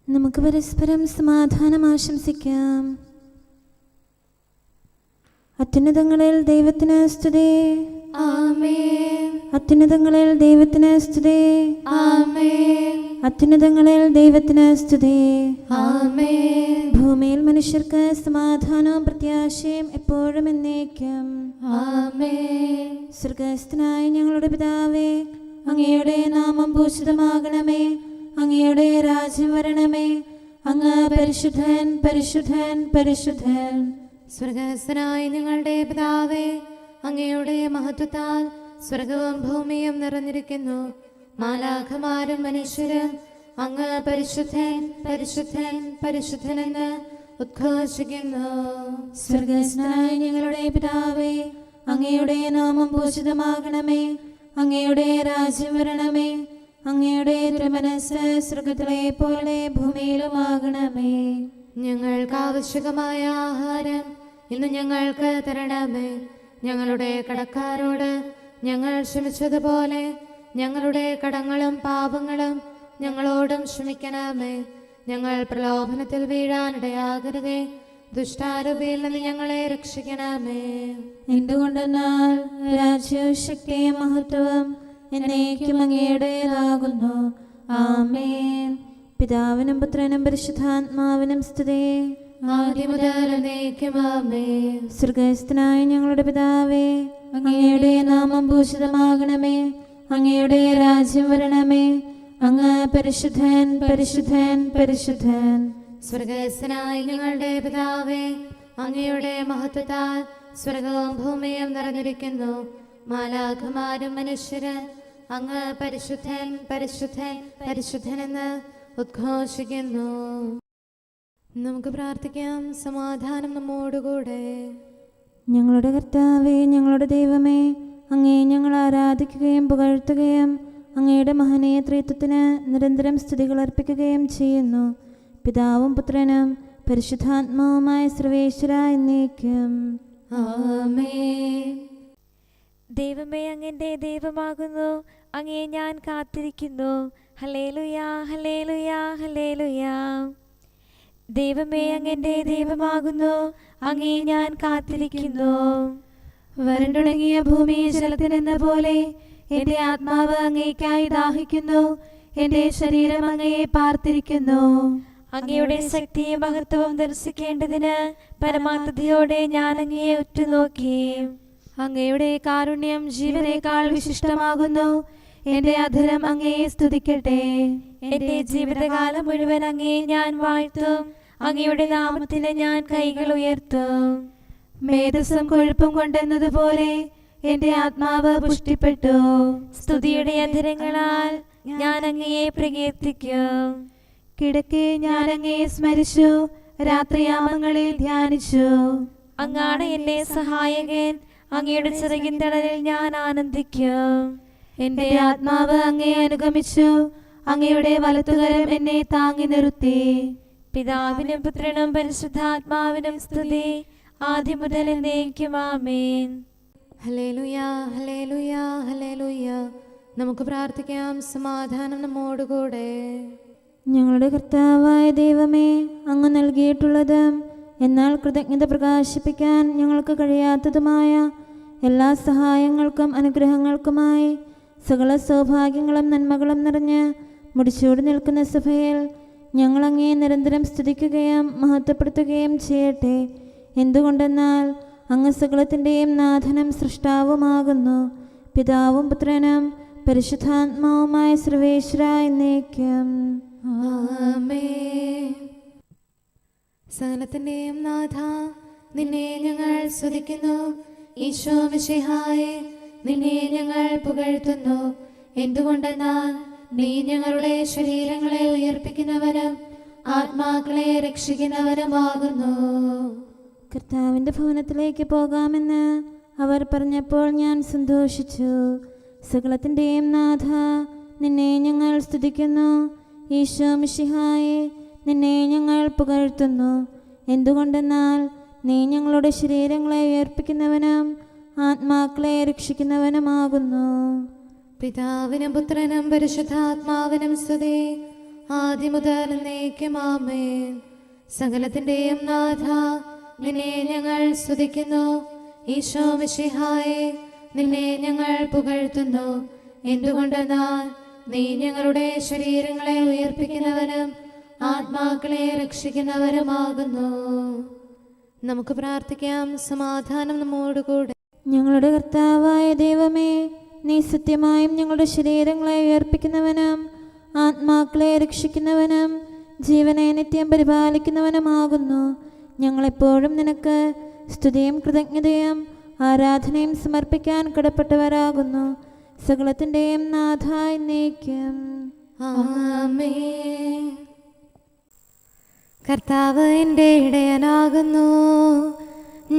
നമുക്ക് പരസ്പരം സമാധാനം ആശംസിക്കാം. അത്യുന്നതങ്ങളിൽ ദൈവത്തിന് സ്തുതി. ആമേൻ. അത്യുന്നതങ്ങളിൽ ദൈവത്തിന് സ്തുതി. ആമേൻ. അത്യുന്നതങ്ങളിൽ ദൈവത്തിന് സ്തുതി. ആമേൻ. ഭൂമിയിൽ മനുഷ്യർക്ക് സമാധാനവും പ്രത്യാശയും എപ്പോഴും എന്നേക്കും. ആമേൻ. സ്വർഗ്ഗസ്ഥനായ ഞങ്ങളുടെ പിതാവേ, അങ്ങയുടെ നാമം പൂജിതമാകണമേ. അങ്ങയുടെ രാജ്യം വരണമേ. അങ്ങ് പരിശുദ്ധൻ, പരിശുദ്ധൻ, പരിശുദ്ധൻ. സ്വർഗ്ഗസ്ഥനായ ഞങ്ങളുടെ പിതാവേ, അങ്ങയുടെ മഹത്വത്താൽ സ്വർഗവും ഭൂമിയും നിറഞ്ഞിരിക്കുന്നു. മാലാഖമാരും മനുഷ്യരും അങ്ങ് പരിശുദ്ധൻ, പരിശുദ്ധൻ, പരിശുദ്ധനെന്ന് ഉദ്ഘോഷിക്കുന്നു. സ്വർഗ്ഗസ്ഥനായ ഞങ്ങളുടെ പിതാവേ, അങ്ങയുടെ നാമം പൂജിതമാകണമേ. അങ്ങയുടെ രാജ്യം വരണമേ. അങ്ങയുടെ തിരുമനസ്സ് സ്വർഗ്ഗത്തിലെ പോലെ ഭൂമിയിലുമാകണമേ. ഞങ്ങൾക്ക് ആവശ്യകമായ ആഹാരം ഇന്ന് ഞങ്ങൾക്ക് തരണമേ. ഞങ്ങളുടെ കടക്കാരോട് ഞങ്ങൾ ക്ഷമിച്ചതുപോലെ ഞങ്ങളുടെ കടങ്ങളും പാപങ്ങളും ഞങ്ങളോടും ക്ഷമിക്കണമേ. ഞങ്ങൾ പ്രലോഭനത്തിൽ വീഴാനിടയാകരുതേ. ദുഷ്ടാരൂപിയിൽ നിന്ന് ഞങ്ങളെ രക്ഷിക്കണമേ. എന്തുകൊണ്ടെന്നാൽ രാജ്യവും ശക്തിയും മഹത്വവും എന്നേക്കും അങ്ങയുടേതാകുന്നു. ആമേൻ. പിതാവിനും പുത്രനും പരിശുദ്ധാത്മാവിനും സ്തുതി. ആദ്യം മുതൽ എന്നേക്കും ആമേൻ. സ്വർഗ്ഗസ്ഥനായ ഞങ്ങളുടെ പിതാവേ, അങ്ങയുടെ നാമം പൂജിതമാകണമേ. അങ്ങയുടെ രാജ്യം വരണമേ. അങ്ങ് പരിശുദ്ധൻ, പരിശുദ്ധൻ, പരിശുദ്ധൻ. സ്വർഗ്ഗസ്ഥനായ ഞങ്ങളുടെ പിതാവേ, അങ്ങയുടെ മഹത്വത്താൽ സ്വർഗവും ഭൂമിയും നിറഞ്ഞിരിക്കുന്നു. മാലാഖമാരും മനുഷ്യരും അങ്ങ് പരിശുദ്ധൻ, പരിശുദ്ധൻ, പരിശുദ്ധനെന്ന് ഉദ്ഘോഷിക്കുന്നു. നമുക്ക് പ്രാർത്ഥിക്കാം. സമാധാനം നമ്മോടുകൂടെ. ഞങ്ങളുടെ കർത്താവേ, ഞങ്ങളുടെ ദൈവമേ, അങ്ങേ ഞങ്ങൾ ആരാധിക്കുകയും പുകഴ്ത്തുകയും അങ്ങയുടെ മഹനീയ ത്രിത്വത്തിന് നിരന്തരം സ്തുതികൾ അർപ്പിക്കുകയും ചെയ്യുന്നു. പിതാവും പുത്രനും പരിശുദ്ധാത്മാവുമായ സർവേശ്വര എന്നേക്കും. ആമേൻ. ദൈവമേ, അങ്ങന്റെ ദൈവമാകുന്നു. അങ്ങേ ഞാൻ കാത്തിരിക്കുന്നു. ഹല്ലേലൂയാ, ഹല്ലേലൂയാ, ഹല്ലേലൂയാ. ദൈവമേ, അങ്ങന്റെ ദൈവമാകുന്നു. അങ്ങേ ഞാൻ കാത്തിരിക്കുന്നു. വരണ്ടുണങ്ങിയ ഭൂമി ജലത്തിനെന്ന പോലെ എന്റെ ആത്മാവ് അങ്ങേക്കായി ദാഹിക്കുന്നു. എന്റെ ശരീരം അങ്ങയെ പാർത്തിരിക്കുന്നു. അങ്ങയുടെ ശക്തിയും മഹത്വവും ദർശിക്കേണ്ടതിന് പരമാർത്ഥതയോടെ ഞാൻ അങ്ങയെ ഉറ്റുനോക്കി. അങ്ങയുടെ കാരുണ്യം ജീവനേക്കാൾ വിശിഷ്ടമാകുന്നു. എന്റെ അധരം അങ്ങയെ സ്തുതിക്കട്ടെ. എന്റെ ജീവിതകാലം മുഴുവൻ അങ്ങയെ ഞാൻ വാഴ്ത്തും. അങ്ങയുടെ നാമത്തിന് ഞാൻ കൈകൾ ഉയർത്തും. മേധസ്സും കൊഴുപ്പും കൊണ്ടെന്നതുപോലെ എന്റെ ആത്മാവ് പുഷ്ടിപ്പെട്ടു. സ്തുതിയുടെ അധരങ്ങളാൽ ഞാൻ അങ്ങയെ പ്രകീർത്തിക്കും. കിടക്കെ ഞാൻ അങ്ങയെ സ്മരിച്ചു. രാത്രിയാമങ്ങളിൽ ധ്യാനിച്ചു. അങ്ങാണ് എന്റെ സഹായകൻ. അങ്ങയുടെ ചിറകിൻ തണലിൽ ഞാൻ ആനന്ദിക്കും. എന്റെ ആത്മാവ് അങ്ങയെ അനുഗമിച്ചു. അങ്ങയുടെ വലത്തുകരം എന്നെ താങ്ങി നിർത്തി. പിതാവിനും പുത്രനും പരിശുദ്ധാത്മാവിനും സ്തുതി. ആദ്യം മുതൽ എന്നേക്കും ആമേൻ. ഹല്ലേലൂയാ, ഹല്ലേലൂയാ, ഹല്ലേലൂയാ. നമുക്ക് പ്രാർത്ഥിക്കാം. സമാധാനം നമ്മോടുകൂടെ. ഞങ്ങളുടെ കർത്താവായ ദൈവമേ, അങ്ങ് നൽകിയിട്ടുള്ളതും എന്നാൽ കൃതജ്ഞത പ്രകാശിപ്പിക്കാൻ ഞങ്ങൾക്ക് കഴിയാത്തതുമായ എല്ലാ സഹായങ്ങൾക്കും അനുഗ്രഹങ്ങൾക്കുമായി സകല സൗഭാഗ്യങ്ങളും നന്മകളും നിറഞ്ഞ് മുടിച്ചൂടി നിൽക്കുന്ന സഭയിൽ ഞങ്ങൾ അങ്ങയെ നിരന്തരം സ്തുതിക്കുകയും മഹത്വപ്പെടുത്തുകയും ചെയ്യട്ടെ. എന്തുകൊണ്ടെന്നാൽ അങ്ങ് സകലത്തിൻ്റെയും നാഥനും സൃഷ്ടാവുമാകുന്നു. പിതാവും പുത്രനും പരിശുദ്ധാത്മാവുമായ സർവേശ്വര എന്നേക്കും. ആമേൻ. സകലത്തിന്റെയും നാഥ, നിന്നെ ഞങ്ങൾ സ്തുതിക്കുന്നു. ഈശോ മിശിഹായേ, നിന്നെ ഞങ്ങൾ പുകഴ്ത്തുന്നു. എന്തുകൊണ്ടെന്നാൽ നീ ഞങ്ങളുടെ ശരീരങ്ങളെ ഉയർപ്പിക്കുന്നവനും ആത്മാക്കളെ രക്ഷിക്കുന്നവനുമാകുന്നു. കർത്താവിൻ്റെ ഭവനത്തിലേക്ക് പോകാമെന്ന് അവർ പറഞ്ഞപ്പോൾ ഞാൻ സന്തോഷിച്ചു. സകലത്തിൻ്റെയും നാഥ, നിന്നെ ഞങ്ങൾ സ്തുതിക്കുന്നു. ഈശോ മിശിഹായേ, നിന്നെ ഞങ്ങൾ പുകഴ്ത്തുന്നു. എന്തുകൊണ്ടെന്നാൽ നീ ഞങ്ങളുടെ ശരീരങ്ങളെ ഉയർപ്പിക്കുന്നവനും ആത്മാക്കളെ രക്ഷിക്കുന്നവനുമാകുന്നു. പിതാവിനും പുത്രനും പരിശുദ്ധാത്മാവിനും സ്തുതി. ആദ്യം മുതൽ എന്നേക്കും ആമേൻ. സകലത്തിന്റെയും നാഥ, നിന്നെ ഞങ്ങൾ സ്തുതിക്കുന്നു. ഈശോ മിശിഹായെ, നിന്നെ ഞങ്ങൾ പുകഴ്ത്തുന്നു. എന്തുകൊണ്ടെന്നാൽ നീ ഞങ്ങളുടെ ശരീരങ്ങളെ ഉയർപ്പിക്കുന്നവനും ആത്മാക്കളെ രക്ഷിക്കുന്നവരുമാകുന്നു. നമുക്ക് പ്രാർത്ഥിക്കാം. സമാധാനം നമ്മോടുകൂടെ. ഞങ്ങളുടെ കർത്താവായ ദൈവമേ, നീ സത്യമായും ഞങ്ങളുടെ ശരീരങ്ങളെ ഉയർപ്പിക്കുന്നവനും ആത്മാക്കളെ രക്ഷിക്കുന്നവനും ജീവനെ നിത്യം പരിപാലിക്കുന്നവനുമാകുന്നു. ഞങ്ങളെപ്പോഴും നിനക്ക് സ്തുതിയും കൃതജ്ഞതയും ആരാധനയും സമർപ്പിക്കാൻ കടപ്പെട്ടവരാകുന്നു. സകലത്തിൻ്റെയും നാഥ എന്നേക്കും ആമേൻ. കർത്താവ് എൻ്റെ ഇടയനാകുന്നു,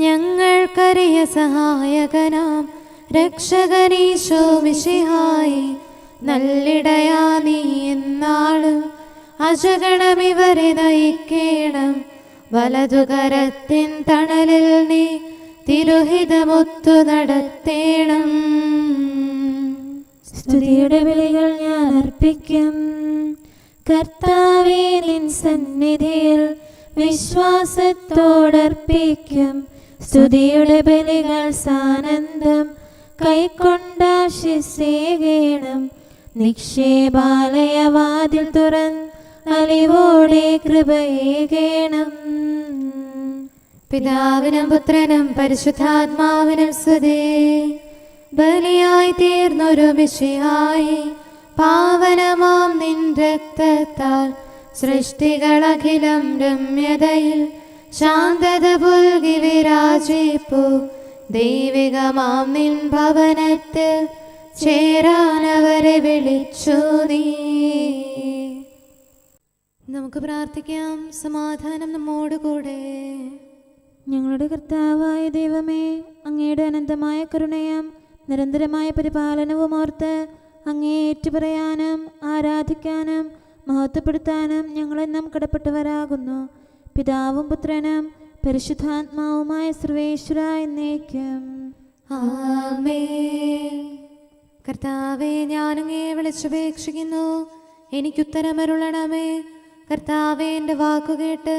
ഞങ്ങൾക്കറിയ സഹായകനാം രക്ഷകനീശോ മിശിഹായി. നല്ലിടയാ നീ എന്നാളും അജഗണമിവരെ നയിക്കേണം. വലതുകരത്തിൻ തണലിൽ നീ തിരുഹിതമൊത്തു നടത്തേണം. സ്തുതിയുടെ വിളികൾ ഞാൻ അർപ്പിക്കും. കർത്താവേ, നിൻ സന്നിധിയിൽ വിശ്വാസത്തോടർപ്പിക്കും. സ്തുതിയുടെ ബലികൾ സാനന്ദം കൈക്കൊണ്ടാശിസേകേണം. നിക്ഷേപാലയവാതിൽ തുറന്ന് അലിവോടെ കൃപയേകേണം. പിതാവിനും പുത്രനും പരിശുദ്ധാത്മാവിനും സ്തുതി. ബലിയായി തീർന്നൊരു മിശിഹായി, പാവനമാം നിൻ രക്തത്താൽ സൃഷ്ടികളഖിലം രമ്യതയിൽ ശാന്തത പുൽകി വിരാജിപ്പു. ദൈവികമാം നിൻ ഭവനത്തിൽ ചേരാനവരെ വിളിച്ചു നീ. നമുക്ക് പ്രാർത്ഥിക്കാം. സമാധാനം നമ്മോടുകൂടെ. ഞങ്ങളുടെ കർത്താവായ ദൈവമേ, അങ്ങയുടെ അനന്തമായ കരുണയും നിരന്തരമായ പരിപാലനവും ഓർത്ത് അങ്ങേ ഏറ്റുപറയാനും ആരാധിക്കാനും മഹത്വപ്പെടുത്താനും ഞങ്ങളെന്നും കടപ്പെട്ടവരാകുന്നു. പിതാവും പുത്രനും പരിശുദ്ധാത്മാവുമായ സർവേശ്വര എന്നേക്കും ആമേൻ. കർത്താവേ, ഞാനങ്ങേ വിളിച്ചപേക്ഷിക്കുന്നു, എനിക്കുത്തരമരുളണമേ. കർത്താവേ, എൻ്റെ വാക്കുകേട്ട്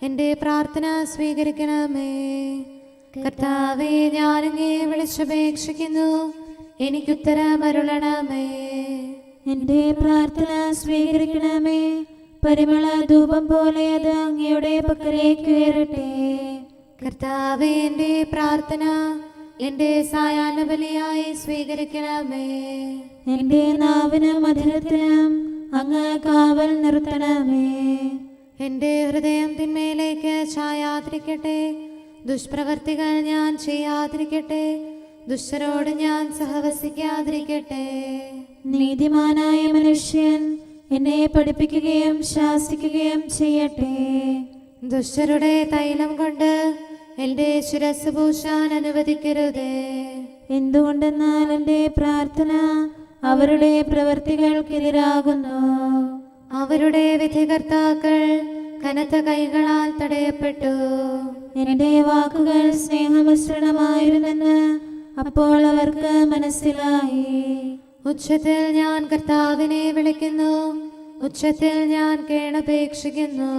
എൻ്റെ പ്രാർത്ഥന സ്വീകരിക്കണമേ. കർത്താവേ, ഞാനങ്ങേ വിളിച്ചപേക്ഷിക്കുന്നു, എനിക്കുത്തരമരുളണമേ. എൻ്റെ പ്രാർത്ഥന സ്വീകരിക്കണമേ. പരിമള ധൂപം പോലെ അത് അങ്ങയുടെ പക്കലേക്ക് ഉയരട്ടെ. കർത്താവേ, എൻ്റെ പ്രാർത്ഥന എൻ്റെ സായാഹ്ന ബലിയായി സ്വീകരിക്കണമേ. എൻ്റെ നാവിനും മധുരത്തിനും അങ്ങ് കാവൽ നിർത്തണമേ. എൻ്റെ ഹൃദയം തിന്മയിലേക്ക് ചായാതിരിക്കട്ടെ. ദുഷ്പ്രവർത്തികൾ ഞാൻ ചെയ്യാതിരിക്കട്ടെ. ദുഷ്ടരോട് ഞാൻ സഹവസിക്കാതിരിക്കട്ടെ. നീതിമാനായ മനുഷ്യൻ എന്നെ പഠിപ്പിക്കുകയും ശാസിക്കുകയും ചെയ്യട്ടെ. ദുഷ്ടരുടെ തൈലം കൊണ്ട് എൻ്റെ ശിരസ് പൂശാൻ അനുവദിക്കരുതേ. എന്തുകൊണ്ടെന്നാൽ എൻ്റെ പ്രാർത്ഥന അവരുടെ പ്രവൃത്തികൾക്കെതിരാകുന്നു. അവരുടെ വിധികർത്താക്കൾ കനത്ത കൈകളാൽ തടയപ്പെട്ടു. എൻ്റെ വാക്കുകൾ സ്നേഹമിശ്രണമായിരുന്നെന്ന് അപ്പോൾ അവർക്ക് മനസ്സിലായി. ഉച്ചത്തിൽ ഞാൻ കർത്താവിനെ വിളിക്കുന്നു, ഉച്ചത്തിൽ ഞാൻ കേണപേക്ഷിക്കുന്നു.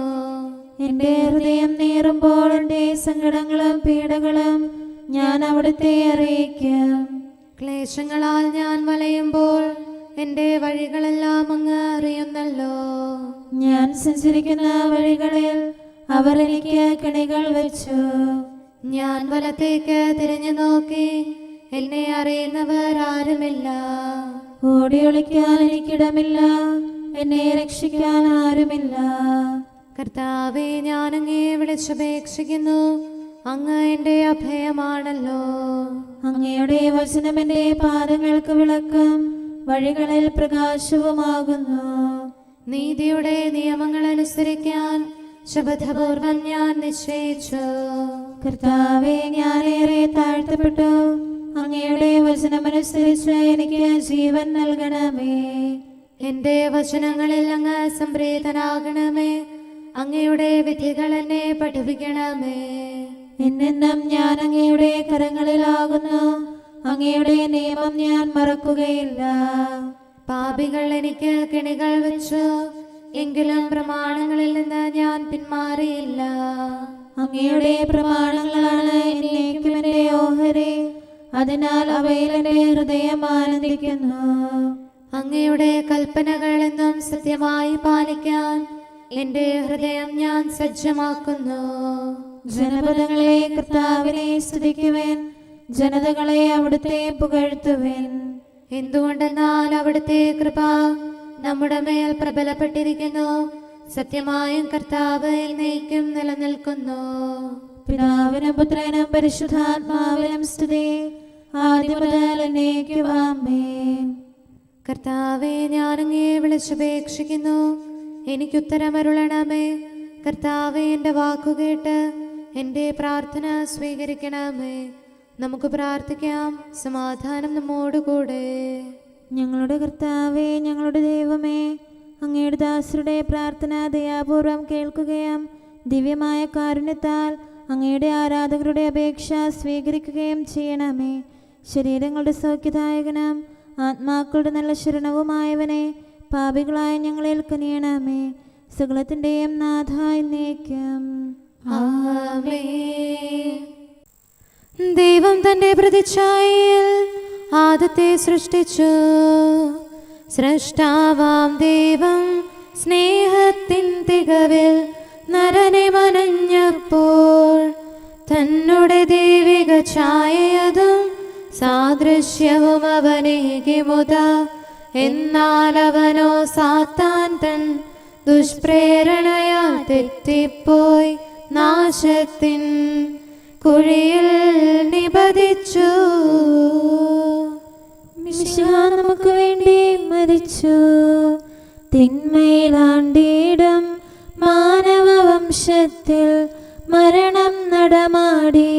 എൻ്റെ ഹൃദയം നീറുമ്പോൾ എൻ്റെ സങ്കടങ്ങളും പീഡകളും ഞാൻ അവിടുത്തെ അറിയിക്കും. ക്ലേശങ്ങളാൽ ഞാൻ വലയുമ്പോൾ എൻ്റെ വഴികളെല്ലാം അങ്ങ് അറിയുന്നല്ലോ. ഞാൻ സഞ്ചരിക്കുന്ന വഴികളിൽ അവർ എനിക്ക് കെണികൾ വെച്ചു. ഞാൻ വലത്തേക്ക് തിരിഞ്ഞു നോക്കി, എന്നെ അറിയുന്നവർ ആരുമില്ല. ഓടിയൊളിക്കാൻ എനിക്കിടമില്ല, എന്നെ രക്ഷിക്കാൻ ആരുമില്ല. കർത്താവേ, ഞാനങ്ങേ വിളിച്ചപേക്ഷിക്കുന്നു, അങ്ങ് എൻ്റെ അഭയമാണല്ലോ. അങ്ങയുടെ വചനം എൻ്റെ പാദങ്ങൾക്ക് വിളക്കും വഴികളിൽ പ്രകാശവുമാകുന്നു. നീതിയുടെ നിയമങ്ങൾ അനുസരിക്കാൻ ശപഥപൂർവം ഞാൻ നിശ്ചയിച്ചു. കർത്താവേ, ഞാനേറെ താഴ്ത്തപ്പെട്ടു. അങ്ങയുടെ വചനമനുസരിച്ച് എനിക്ക് ജീവൻ നൽകണമേ. എൻ്റെ വചനങ്ങളിൽ അങ്ങ് സംപ്രീതനാകണമേ. അങ്ങയുടെ വിധികൾ എന്നെ പഠിപ്പിക്കണമേ. എന്നെന്നും ഞാൻ അങ്ങയുടെ കരങ്ങളിലാകുന്നു. അങ്ങയുടെ നിയമം ഞാൻ മറക്കുകയില്ല. പാപികൾ എനിക്ക് കെണികൾ വെച്ചു, എങ്കിലും പ്രമാണങ്ങളിൽ നിന്ന് ഞാൻ പിന്മാറിയില്ല. അങ്ങയുടെ പ്രമാണങ്ങളാണ് എന്നേക്കും എന്റെ ഓഹരി, അതിനാൽ അവയിൽ എന്റെ ഹൃദയം ആനന്ദിക്കുന്നു. അങ്ങയുടെ കൽപ്പനകൾ എന്നും സത്യമായി പാലിക്കാൻ എന്റെ ഹൃദയം ഞാൻ സജ്ജമാക്കുന്നു. ജനപദങ്ങളെ കർത്താവിനെ സ്തുതിക്കുവേൻ, ജനതകളെ അവിടുത്തെ പുകഴ്ത്തുവേൻ. എന്തുകൊണ്ടെന്നാൽ അവിടുത്തെ കൃപ നമ്മുടെ മേൽ പ്രബലപ്പെട്ടിരിക്കുന്നു. സത്യമായും കർത്താവ് എന്നേക്കും നിലനിൽക്കുന്നു. പിതാവിനും പുത്രനും പരിശുദ്ധാത്മാവിനും സ്തുതി, ആദ്യം മുതൽ എന്നേക്കും ആമേൻ. കർത്താവെ, ഞാൻ അങ്ങയെ വിളിച്ചപേക്ഷിക്കുന്നു, എനിക്കുത്തരമരുളണമേ. കർത്താവെ, എൻ്റെ വാക്കുകേട്ട് എൻ്റെ പ്രാർത്ഥന സ്വീകരിക്കണമേ. നമുക്ക് പ്രാർത്ഥിക്കാം. സമാധാനം നമ്മോടുകൂടെ. ഞങ്ങളുടെ കർത്താവേ, ഞങ്ങളുടെ ദൈവമേ, അങ്ങയുടെ ദാസരുടെ പ്രാർത്ഥന ദയാപൂർവം കേൾക്കുകയും ദിവ്യമായ കാരുണ്യത്താൽ അങ്ങയുടെ ആരാധകരുടെ അപേക്ഷ സ്വീകരിക്കുകയും ചെയ്യണമേ. ശരീരങ്ങളുടെ സൗഖ്യദായകനും ആത്മാക്കളുടെ നല്ല ശരണവുമായവനെ, പാപികളായ ഞങ്ങളിൽ കനിയണമേ. സകലത്തിൻ്റെയും നാഥ എന്നേക്കും ആമേൻ. ദൈവം തന്റെ പ്രതിച്ഛായയിൽ ആദത്തെ സൃഷ്ടിച്ചു. സ്രഷ്ടാവാം ദൈവം സ്നേഹത്തിൻ തികവിൽ നരനെ മനഞ്ഞപ്പോൾ തന്നുടെ ദൈവിക ഛായയതും സാദൃശ്യവും അവനേകി മുത. എന്നാൽ അവനോ സാത്താൻ തൻ ദുഷ്പ്രേരണയാൽ തെറ്റിപ്പോയി നാശത്തിൻ കുഴിയിൽ നിപതിച്ചു. മിശിഹ നമുക്ക് വേണ്ടി മരിച്ചു, തിന്മയിലാണ്ടിടും മാനവവംശത്തിൽ മരണം നടമാടി.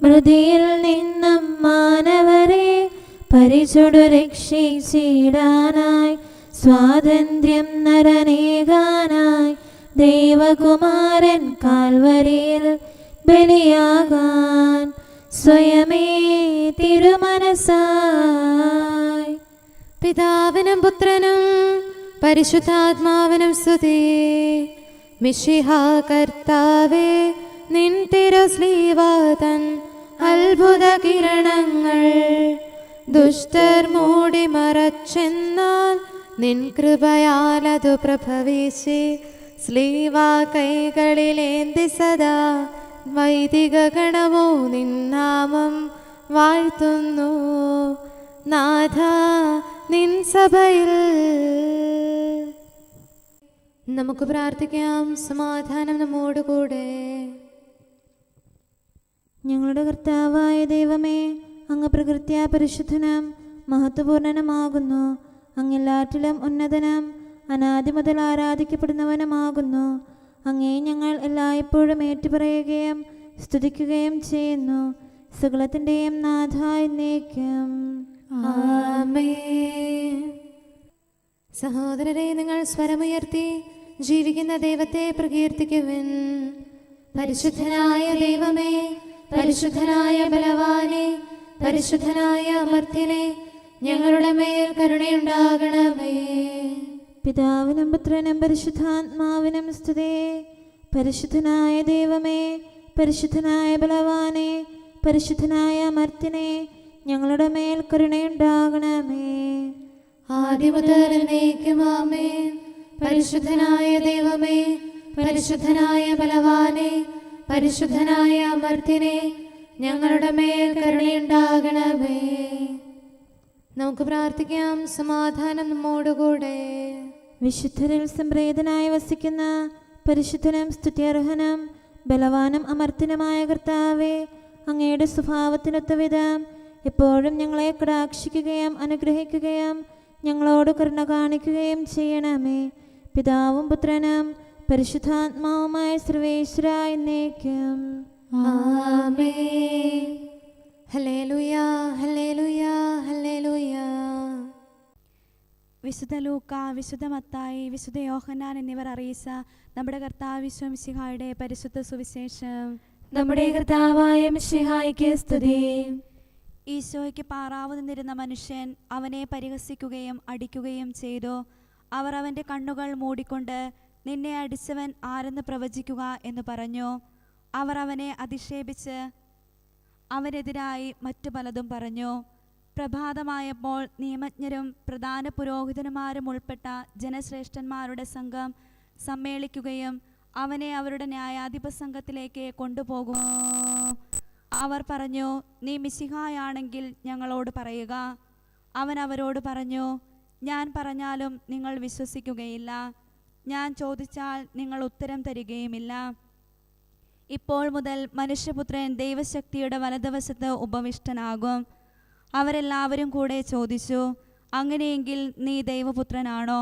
മൃതിയിൽ നിന്നും മാനവരെ പരിചൊടു രക്ഷിച്ചിടാനായി, സ്വാതന്ത്ര്യം നരനേകാനായി ദൈവകുമാരൻ കാൽവരിയിൽ ബലിയാകാൻ സ്വയമേ തിരുമനസായി. പിതാവിനും പുത്രനും പരിശുദ്ധാത്മാവിനും സ്തുതി. മിശിഹ കർത്താവേ, നിൻ തിരുസ്ലീവതൻ അത്ഭുത കിരണങ്ങൾ ദുഷ്ടർ മൂടി മറച്ചെന്നാൽ നിൻ കൃപയാൽ അതു പ്രഭവിച്ച് സ്ലീവ കൈകളിലേന്തി സദാ വൈദിക ഗണമോ നിന്നാമം വാഴ്ത്തുന്നു. നാഥ, നിൻ സഭയിൽ നമുക്ക് പ്രാർത്ഥിക്കാം. സമാധാനം നമ്മോടുകൂടെ. ഞങ്ങളുടെ കർത്താവായ ദൈവമേ, അങ്ങ് പ്രകൃത്യാ പരിശുദ്ധനും മഹത്വപൂർണനുമാകുന്നു. അങ്ങെല്ലാറ്റിലും ഉന്നതനും അനാദി മുതൽ ആരാധിക്കപ്പെടുന്നവനുമാകുന്നു. അങ്ങേ ഞങ്ങൾ എല്ലായ്പ്പോഴും ഏറ്റുപറയുകയും സ്തുതിക്കുകയും ചെയ്യുന്നു. സകലത്തിൻ്റെയും നാഥ എന്നേക്കും ആമേൻ. സഹോദരരെ, നിങ്ങൾ സ്വരമുയർത്തി ജീവിക്കുന്ന ദൈവത്തെ പ്രകീർത്തിക്കുവിൻ. പരിശുദ്ധനായ ദൈവമേ, പരിശുദ്ധനായ ബലവാനെ, പരിശുദ്ധനായ അമർത്യനെ, ഞങ്ങളുടെ മേൽ കരുണയുണ്ടാകണമേ. പിതാവിനും പുത്രനും പരിശുദ്ധാത്മാവിനും സ്തുതി. പരിശുദ്ധനായ ദൈവമേ, പരിശുദ്ധനായ ബലവാനെ, പരിശുദ്ധനായ അമർത്യനെ, ഞങ്ങളുടെ മേൽ കരുണയുണ്ടാകണമേ. ആദ്യം മുതൽ എന്നേക്കും ആമേൻ. പരിശുദ്ധനായ ദൈവമേ, പരിശുദ്ധനായ ബലവാനെ, പരിശുദ്ധനായ അമർത്യനെ, ഞങ്ങളുടെ മേൽ കരുണയുണ്ടാകണമേ. നമുക്ക് പ്രാർത്ഥിക്കാം. സമാധാനം നമ്മോടുകൂടെ. വിശുദ്ധരിൽ സംപ്രീതനായി വസിക്കുന്ന പരിശുദ്ധനും സ്തുത്യർഹനും ബലവാനും അമർത്യനുമായ കർത്താവേ, അങ്ങയുടെ സ്വഭാവത്തിനൊത്ത വിധം എപ്പോഴും ഞങ്ങളെ കടാക്ഷിക്കുകയും അനുഗ്രഹിക്കുകയും ഞങ്ങളോട് കരുണ കാണിക്കുകയും ചെയ്യണമേ. പിതാവും പുത്രനും പരിശുദ്ധാത്മാവുമായ സർവേശ്വര എന്നേക്കും ആമേൻ. ഹല്ലേലൂയ, ഹല്ലേലൂയ, ഹല്ലേലൂയ. വിശുദ്ധ ലൂക്ക, വിശുദ്ധ മത്തായി, വിശുദ്ധ യോഹന്നാൻ എന്നിവർ അറിയിച്ച നമ്മുടെ കർത്താവ് മിശിഹായുടെ പരിശുദ്ധ സുവിശേഷം. നമ്മുടെ കർത്താവായ മിശിഹായ്ക്ക് സ്തുതി. ഈശോയ്ക്ക് പാറാവ് നിന്നിരുന്ന മനുഷ്യൻ അവനെ പരിഹസിക്കുകയും അടിക്കുകയും ചെയ്തു. അവർ അവൻ്റെ കണ്ണുകൾ മൂടിക്കൊണ്ട്, നിന്നെ അടിച്ചവൻ ആരെന്ന് പ്രവചിക്കുക എന്ന് പറഞ്ഞു. അവർ അവനെ അധിക്ഷേപിച്ച് അവനെതിരായി മറ്റു പലതും പറഞ്ഞു. പ്രഭാതമായപ്പോൾ നിയമജ്ഞരും പ്രധാന പുരോഹിതന്മാരും ഉൾപ്പെട്ട ജനശ്രേഷ്ഠന്മാരുടെ സംഘം സമ്മേളിക്കുകയും അവനെ അവരുടെ ന്യായാധിപ സംഘത്തിലേക്ക് കൊണ്ടുപോകും. അവർ പറഞ്ഞു, നീ മിശിഹായാണെങ്കിൽ ഞങ്ങളോട് പറയുക. അവൻ അവരോട് പറഞ്ഞു, ഞാൻ പറഞ്ഞാലും നിങ്ങൾ വിശ്വസിക്കുകയില്ല, ഞാൻ ചോദിച്ചാൽ നിങ്ങൾ ഉത്തരം തരികയുമില്ല. ഇപ്പോൾ മുതൽ മനുഷ്യപുത്രൻ ദൈവശക്തിയുടെ വലതുവശത്ത് ഉപവിഷ്ടനാകും. അവരെല്ലാവരും കൂടെ ചോദിച്ചു, അങ്ങനെയെങ്കിൽ നീ ദൈവപുത്രനാണോ?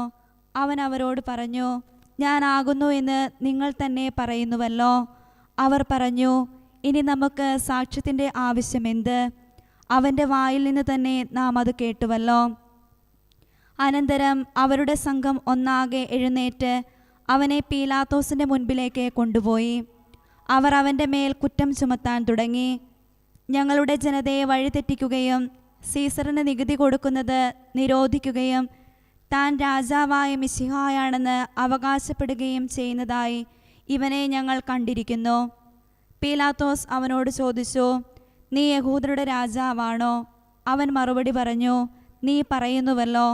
അവൻ അവരോട് പറഞ്ഞു, ഞാനാകുന്നു എന്ന് നിങ്ങൾ തന്നെ പറയുന്നുവല്ലോ. അവർ പറഞ്ഞു, ഇനി നമുക്ക് സാക്ഷ്യത്തിൻ്റെ ആവശ്യമെന്ത്? അവൻ്റെ വായിൽ നിന്ന് തന്നെ നാം അത് കേട്ടുവല്ലോ. അനന്തരം അവരുടെ സംഘം ഒന്നാകെ എഴുന്നേറ്റ് അവനെ പീലാത്തോസിൻ്റെ മുൻപിലേക്ക് കൊണ്ടുപോയി. അവർ അവൻ്റെ മേൽ കുറ്റം ചുമത്താൻ തുടങ്ങി. ഞങ്ങളുടെ ജനതയെ വഴിതെറ്റിക്കുകയും സീസറിന് നികുതി കൊടുക്കുന്നത് നിരോധിക്കുകയും താൻ രാജാവായ മിശിഹായാണെന്ന് അവകാശപ്പെടുകയും ചെയ്യുന്നതായി ഇവനെ ഞങ്ങൾ കണ്ടിരിക്കുന്നു. പീലാത്തോസ് അവനോട് ചോദിച്ചു, നീ യഹൂദരുടെ രാജാവാണോ? അവൻ മറുപടി പറഞ്ഞു, നീ പറയുന്നുവല്ലോ.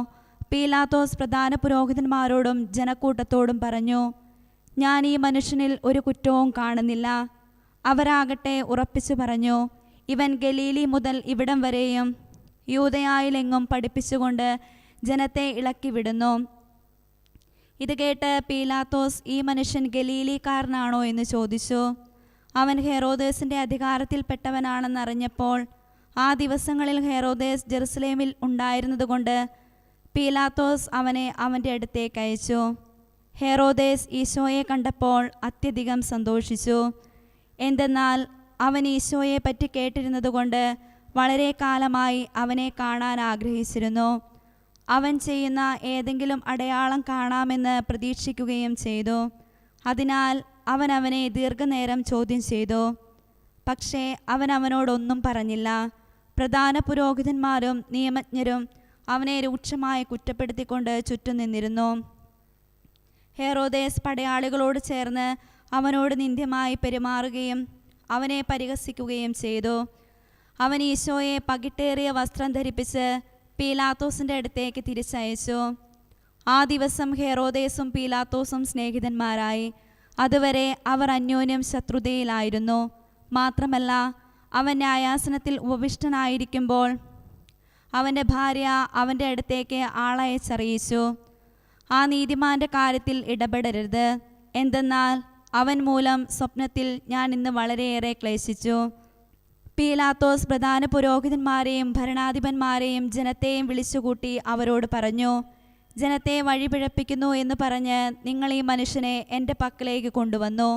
പീലാത്തോസ് പ്രധാന പുരോഹിതന്മാരോടും ജനക്കൂട്ടത്തോടും പറഞ്ഞു, ഞാൻ ഈ മനുഷ്യനിൽ ഒരു കുറ്റവും കാണുന്നില്ല. അവരാകട്ടെ ഉറപ്പിച്ചു പറഞ്ഞു, ഇവൻ ഗലീലി മുതൽ ഇവിടം വരെയും യൂദയായിലെങ്ങും പഠിപ്പിച്ചുകൊണ്ട് ജനത്തെ ഇളക്കി വിടുന്നു. ഇത് കേട്ട് പീലാത്തോസ്, ഈ മനുഷ്യൻ ഗലീലിക്കാരനാണോ എന്ന് ചോദിച്ചു. അവൻ ഹെറോദേസിൻ്റെ അധികാരത്തിൽപ്പെട്ടവനാണെന്നറിഞ്ഞപ്പോൾ ആ ദിവസങ്ങളിൽ ഹെറോദേസ് ജെറുസലേമിൽ ഉണ്ടായിരുന്നതുകൊണ്ട് പീലാത്തോസ് അവനെ അവൻ്റെ അടുത്തേക്ക് അയച്ചു. ഹെറോദേസ് ഈശോയെ കണ്ടപ്പോൾ അത്യധികം സന്തോഷിച്ചു. എന്തെന്നാൽ അവൻ ഈശോയെ പറ്റി കേട്ടിരുന്നതുകൊണ്ട് വളരെ കാലമായി അവനെ കാണാൻ ആഗ്രഹിച്ചിരുന്നു. അവൻ ചെയ്യുന്ന ഏതെങ്കിലും അടയാളം കാണാമെന്ന് പ്രതീക്ഷിക്കുകയും ചെയ്തു. അതിനാൽ അവൻ അവനെ ദീർഘനേരം ചോദ്യം ചെയ്തു. പക്ഷേ അവൻ അവനോടൊന്നും പറഞ്ഞില്ല. പ്രധാന പുരോഹിതന്മാരും നിയമജ്ഞരും അവനെ രൂക്ഷമായി കുറ്റപ്പെടുത്തിക്കൊണ്ട് ചുറ്റും നിന്നിരുന്നു. ഹെറോദേസ് പടയാളികളോട് ചേർന്ന് അവനോട് നിന്ദ്യമായി പെരുമാറുകയും അവനെ പരിഹസിക്കുകയും ചെയ്തു. അവൻ ഈശോയെ പകിട്ടേറിയ വസ്ത്രം ധരിപ്പിച്ച് പീലാത്തോസിൻ്റെ അടുത്തേക്ക് തിരിച്ചയച്ചു. ആ ദിവസം ഹെറോദേസും പീലാത്തോസും സ്നേഹിതന്മാരായി. അതുവരെ അവർ അന്യോന്യം ശത്രുതയിലായിരുന്നു. മാത്രമല്ല, അവൻ ന്യായാസനത്തിൽ ഉപവിഷ്ടനായിരിക്കുമ്പോൾ അവൻ്റെ ഭാര്യ അവൻ്റെ അടുത്തേക്ക് ആളയച്ചറിയിച്ചു, ആ നീതിമാൻ്റെ കാര്യത്തിൽ ഇടപെടരുത്. എന്തെന്നാൽ അവൻ മൂലം സ്വപ്നത്തിൽ ഞാൻ ഇന്ന് വളരെയേറെ ക്ലേശിച്ചു. പീലാത്തോസ് പ്രധാന പുരോഹിതന്മാരെയും ഭരണാധിപന്മാരെയും ജനത്തെയും വിളിച്ചുകൂട്ടി അവരോട് പറഞ്ഞു, ജനത്തെ വഴിപിഴപ്പിക്കുന്നു എന്ന് പറഞ്ഞ് നിങ്ങൾ ഈ മനുഷ്യനെ എൻ്റെ പക്കലേക്ക് കൊണ്ടുവന്നു.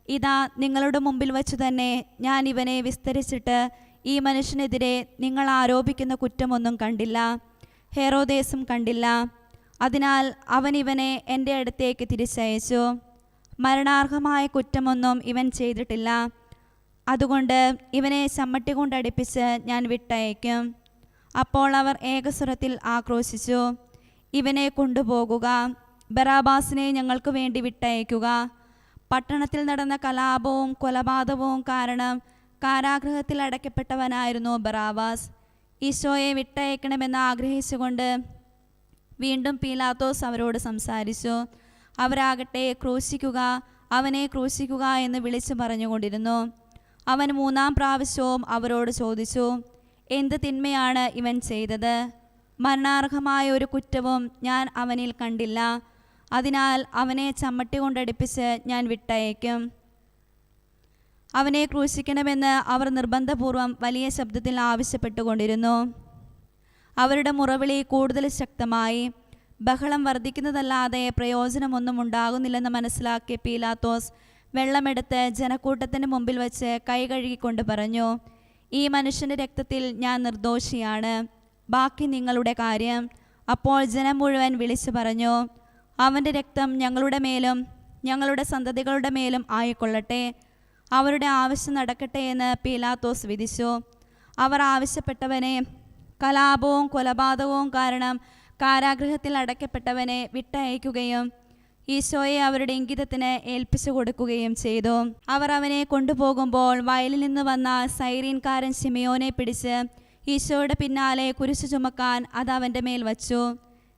ഇതാ, നിങ്ങളുടെ മുമ്പിൽ വച്ചു തന്നെ ഞാൻ ഇവനെ വിസ്തരിച്ചിട്ട് ഈ മനുഷ്യനെതിരെ നിങ്ങൾ ആരോപിക്കുന്ന കുറ്റമൊന്നും കണ്ടില്ല, ഹെറോദേസും കണ്ടില്ല. അതിനാൽ അവൻ ഇവനെ എൻ്റെ അടുത്തേക്ക് തിരിച്ചയച്ചു. മരണാർഹമായ കുറ്റമൊന്നും ഇവൻ ചെയ്തിട്ടില്ല. അതുകൊണ്ട് ഇവനെ ചമ്മട്ടി കൊണ്ടടിപ്പിച്ച് ഞാൻ വിട്ടയക്കും. അപ്പോൾ അവർ ഏകസ്വരത്തിൽ ആക്രോശിച്ചു, ഇവനെ കൊണ്ടുപോകുക, ബറാബാസിനെ ഞങ്ങൾക്ക് വേണ്ടി വിട്ടയക്കുക. പട്ടണത്തിൽ നടന്ന കലാപവും കൊലപാതകവും കാരണം കാരാഗൃഹത്തിൽ അടയ്ക്കപ്പെട്ടവനായിരുന്നു ബറാബാസ്. ഈശോയെ വിട്ടയക്കണമെന്ന് ആഗ്രഹിച്ചുകൊണ്ട് വീണ്ടും പീലാത്തോസ് അവരോട് സംസാരിച്ചു. അവരാകട്ടെ ക്രൂശിക്കുക, അവനെ ക്രൂശിക്കുക എന്ന് വിളിച്ചു പറഞ്ഞുകൊണ്ടിരുന്നു. അവൻ 3-ാം പ്രാവശ്യവും അവരോട് ചോദിച്ചു, എന്ത് തിന്മയാണ് ഇവൻ ചെയ്തത്? മരണാർഹമായ ഒരു കുറ്റവും ഞാൻ അവനിൽ കണ്ടില്ല. അതിനാൽ അവനെ ചമ്മട്ടി കൊണ്ടടിപ്പിച്ച് ഞാൻ വിട്ടയക്കും. അവനെ ക്രൂശിക്കണമെന്ന് അവർ നിർബന്ധപൂർവം വലിയ ശബ്ദത്തിൽ ആവശ്യപ്പെട്ടുകൊണ്ടിരുന്നു. അവരുടെ മുറവിളി കൂടുതൽ ശക്തമായി. ബഹളം വർദ്ധിക്കുന്നതല്ലാതെ പ്രയോജനമൊന്നും ഉണ്ടാകുന്നില്ലെന്ന് മനസ്സിലാക്കിയ പീലാത്തോസ് വെള്ളമെടുത്ത് ജനക്കൂട്ടത്തിന് മുമ്പിൽ വച്ച് കൈ കഴുകിക്കൊണ്ട് പറഞ്ഞു, ഈ മനുഷ്യൻ്റെ രക്തത്തിൽ ഞാൻ നിർദോഷിയാണ്. ബാക്കി നിങ്ങളുടെ കാര്യം. അപ്പോൾ ജനം മുഴുവൻ വിളിച്ചു പറഞ്ഞു, അവൻ്റെ രക്തം ഞങ്ങളുടെ മേലും ഞങ്ങളുടെ സന്തതികളുടെ മേലും ആയിക്കൊള്ളട്ടെ, അവരുടെ ആവശ്യം നടക്കട്ടെ എന്ന് പീലാത്തോസ് വിധിച്ചു. അവർ ആവശ്യപ്പെട്ടവനെ കലാപവും കൊലപാതകവും കാരണം കാരാഗൃഹത്തിൽ അടയ്ക്കപ്പെട്ടവനെ വിട്ടയക്കുകയും ഈശോയെ അവരുടെ ഇംഗിതത്തിന് ഏൽപ്പിച്ചു കൊടുക്കുകയും ചെയ്തു. അവർ അവനെ കൊണ്ടുപോകുമ്പോൾ വയലിൽ നിന്ന് വന്ന സൈറീൻകാരൻ ശിമയോനെ പിടിച്ച് ഈശോയുടെ പിന്നാലെ കുരിശു ചുമക്കാൻ അത് അവൻ്റെ മേൽ വച്ചു.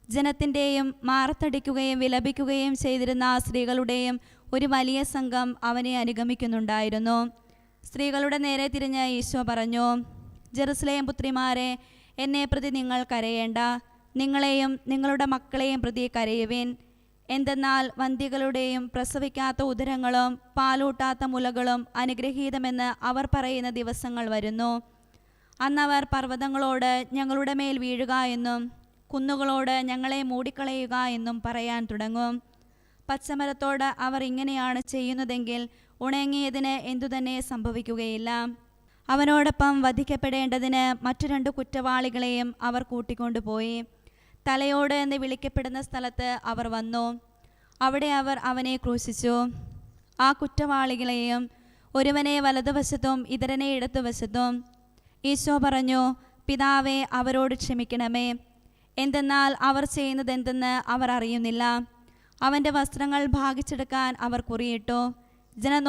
ജനത്തിൻ്റെയും മാറത്തടിക്കുകയും വിലപിക്കുകയും ചെയ്തിരുന്ന സ്ത്രീകളുടെയും ഒരു വലിയ സംഘം അവനെ അനുഗമിക്കുന്നുണ്ടായിരുന്നു. സ്ത്രീകളുടെ നേരെ തിരിഞ്ഞ് ഈശോ പറഞ്ഞു, ജെറുസലേം പുത്രിമാരെ, എന്നെ പ്രതി നിങ്ങൾ കരയേണ്ട, നിങ്ങളെയും നിങ്ങളുടെ മക്കളെയും പ്രതി കരയുവിൻ. എന്തെന്നാൽ വന്ധ്യകളുടെയും പ്രസവിക്കാത്ത ഉദരങ്ങളും പാലൂട്ടാത്ത മുലകളും അനുഗ്രഹീതമെന്ന് അവർ പറയുന്ന ദിവസങ്ങൾ വരുന്നു. അന്നവർ പർവ്വതങ്ങളോട് ഞങ്ങളുടെ മേൽ വീഴുക എന്നും കുന്നുകളോട് ഞങ്ങളെ മൂടിക്കളയുക എന്നും പറയാൻ തുടങ്ങും. പച്ചമരത്തോട് അവർ ഇങ്ങനെയാണ് ചെയ്യുന്നതെങ്കിൽ ഉണങ്ങിയതിന് എന്തുതന്നെ സംഭവിക്കുകയില്ല. അവനോടൊപ്പം വധിക്കപ്പെടേണ്ടതിന് മറ്റു 2 കുറ്റവാളികളെയും അവർ കൂട്ടിക്കൊണ്ടുപോയി. തലയോട് എന്ന് വിളിക്കപ്പെടുന്ന സ്ഥലത്ത് അവർ വന്നു. അവിടെ അവർ അവനെ ക്രൂശിച്ചു. ആ കുറ്റവാളികളെയും ഒരുവനെ വലതുവശത്തും ഇതരനെ ഇടതുവശത്തും. ഈശോ പറഞ്ഞു, പിതാവേ, അവരോട് ക്ഷമിക്കണമേ, എന്തെന്നാൽ അവർ ചെയ്യുന്നതെന്തെന്ന് അവർ അറിയുന്നില്ല. അവൻ്റെ വസ്ത്രങ്ങൾ ഭാഗിച്ചെടുക്കാൻ അവർ കുറിയിട്ടു. ജനം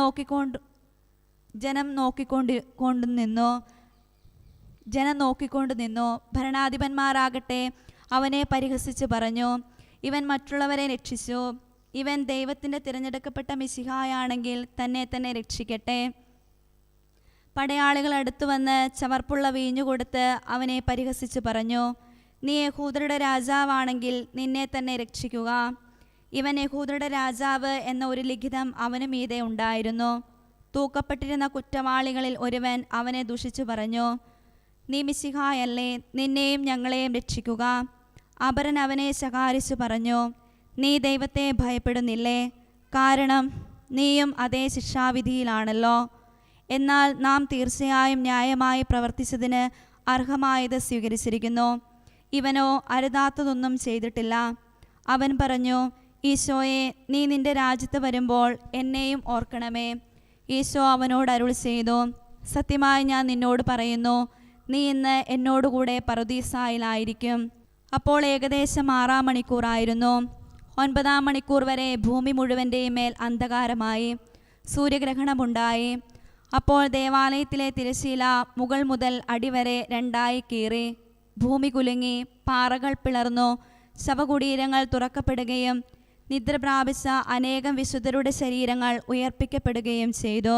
നോക്കിക്കൊണ്ടു നിന്നു. ഭരണാധിപന്മാരാകട്ടെ അവനെ പരിഹസിച്ച് പറഞ്ഞു, ഇവൻ മറ്റുള്ളവരെ രക്ഷിച്ചു. ഇവൻ ദൈവത്തിൻ്റെ തിരഞ്ഞെടുക്കപ്പെട്ട മിശിഹായാണെങ്കിൽ തന്നെ രക്ഷിക്കട്ടെ. പടയാളികൾ അടുത്തു വന്ന് ചവർപ്പുള്ള വീഞ്ഞു കൊടുത്ത് അവനെ പരിഹസിച്ച് പറഞ്ഞു, നീ യഹൂദരുടെ രാജാവാണെങ്കിൽ നിന്നെ തന്നെ രക്ഷിക്കുക. ഇവൻ യഹൂദരുടെ രാജാവ് എന്ന ഒരു ലിഖിതം അവനു മീതെ ഉണ്ടായിരുന്നു. തൂക്കപ്പെട്ടിരുന്ന കുറ്റവാളികളിൽ ഒരുവൻ അവനെ ദുഷിച്ചു പറഞ്ഞു, നീ മിശിഹായല്ലേ, നിന്നെയും ഞങ്ങളെയും രക്ഷിക്കുക. അപരൻ അവനെ ശകാരിച്ചു പറഞ്ഞു, നീ ദൈവത്തെ ഭയപ്പെടുന്നില്ലേ? കാരണം നീയും അതേ ശിക്ഷാവിധിയിലാണല്ലോ. എന്നാൽ നാം തീർച്ചയായും ന്യായമായി പ്രവർത്തിച്ചതിന് അർഹമായത് സ്വീകരിച്ചിരിക്കുന്നു. ഇവനോ അരുതാത്തതൊന്നും ചെയ്തിട്ടില്ല. അവൻ പറഞ്ഞു, ഈശോയെ, നീ നിന്റെ രാജ്യത്ത് വരുമ്പോൾ എന്നെയും ഓർക്കണമേ. ഈശോ അവനോട് അരുൾ ചെയ്തു, സത്യമായി ഞാൻ നിന്നോട് പറയുന്നു, നീ ഇന്ന് എന്നോടുകൂടെ പറുദീസായിലായിരിക്കും. അപ്പോൾ ഏകദേശം 6-ാം മണിക്കൂറായിരുന്നു. 9-ാം മണിക്കൂർ വരെ ഭൂമി മുഴുവൻ്റെയും മേൽ അന്ധകാരമായി. സൂര്യഗ്രഹണമുണ്ടായി. അപ്പോൾ ദേവാലയത്തിലെ തിരശ്ശീല മുകൾ മുതൽ അടിവരെ 2ആയി കീറി. ഭൂമി കുലുങ്ങി, പാറകൾ പിളർന്നു, ശവകുടീരങ്ങൾ തുറക്കപ്പെടുകയും നിദ്ര പ്രാപിച്ച അനേകം വിശുദ്ധരുടെ ശരീരങ്ങൾ ഉയർപ്പിക്കപ്പെടുകയും ചെയ്തു.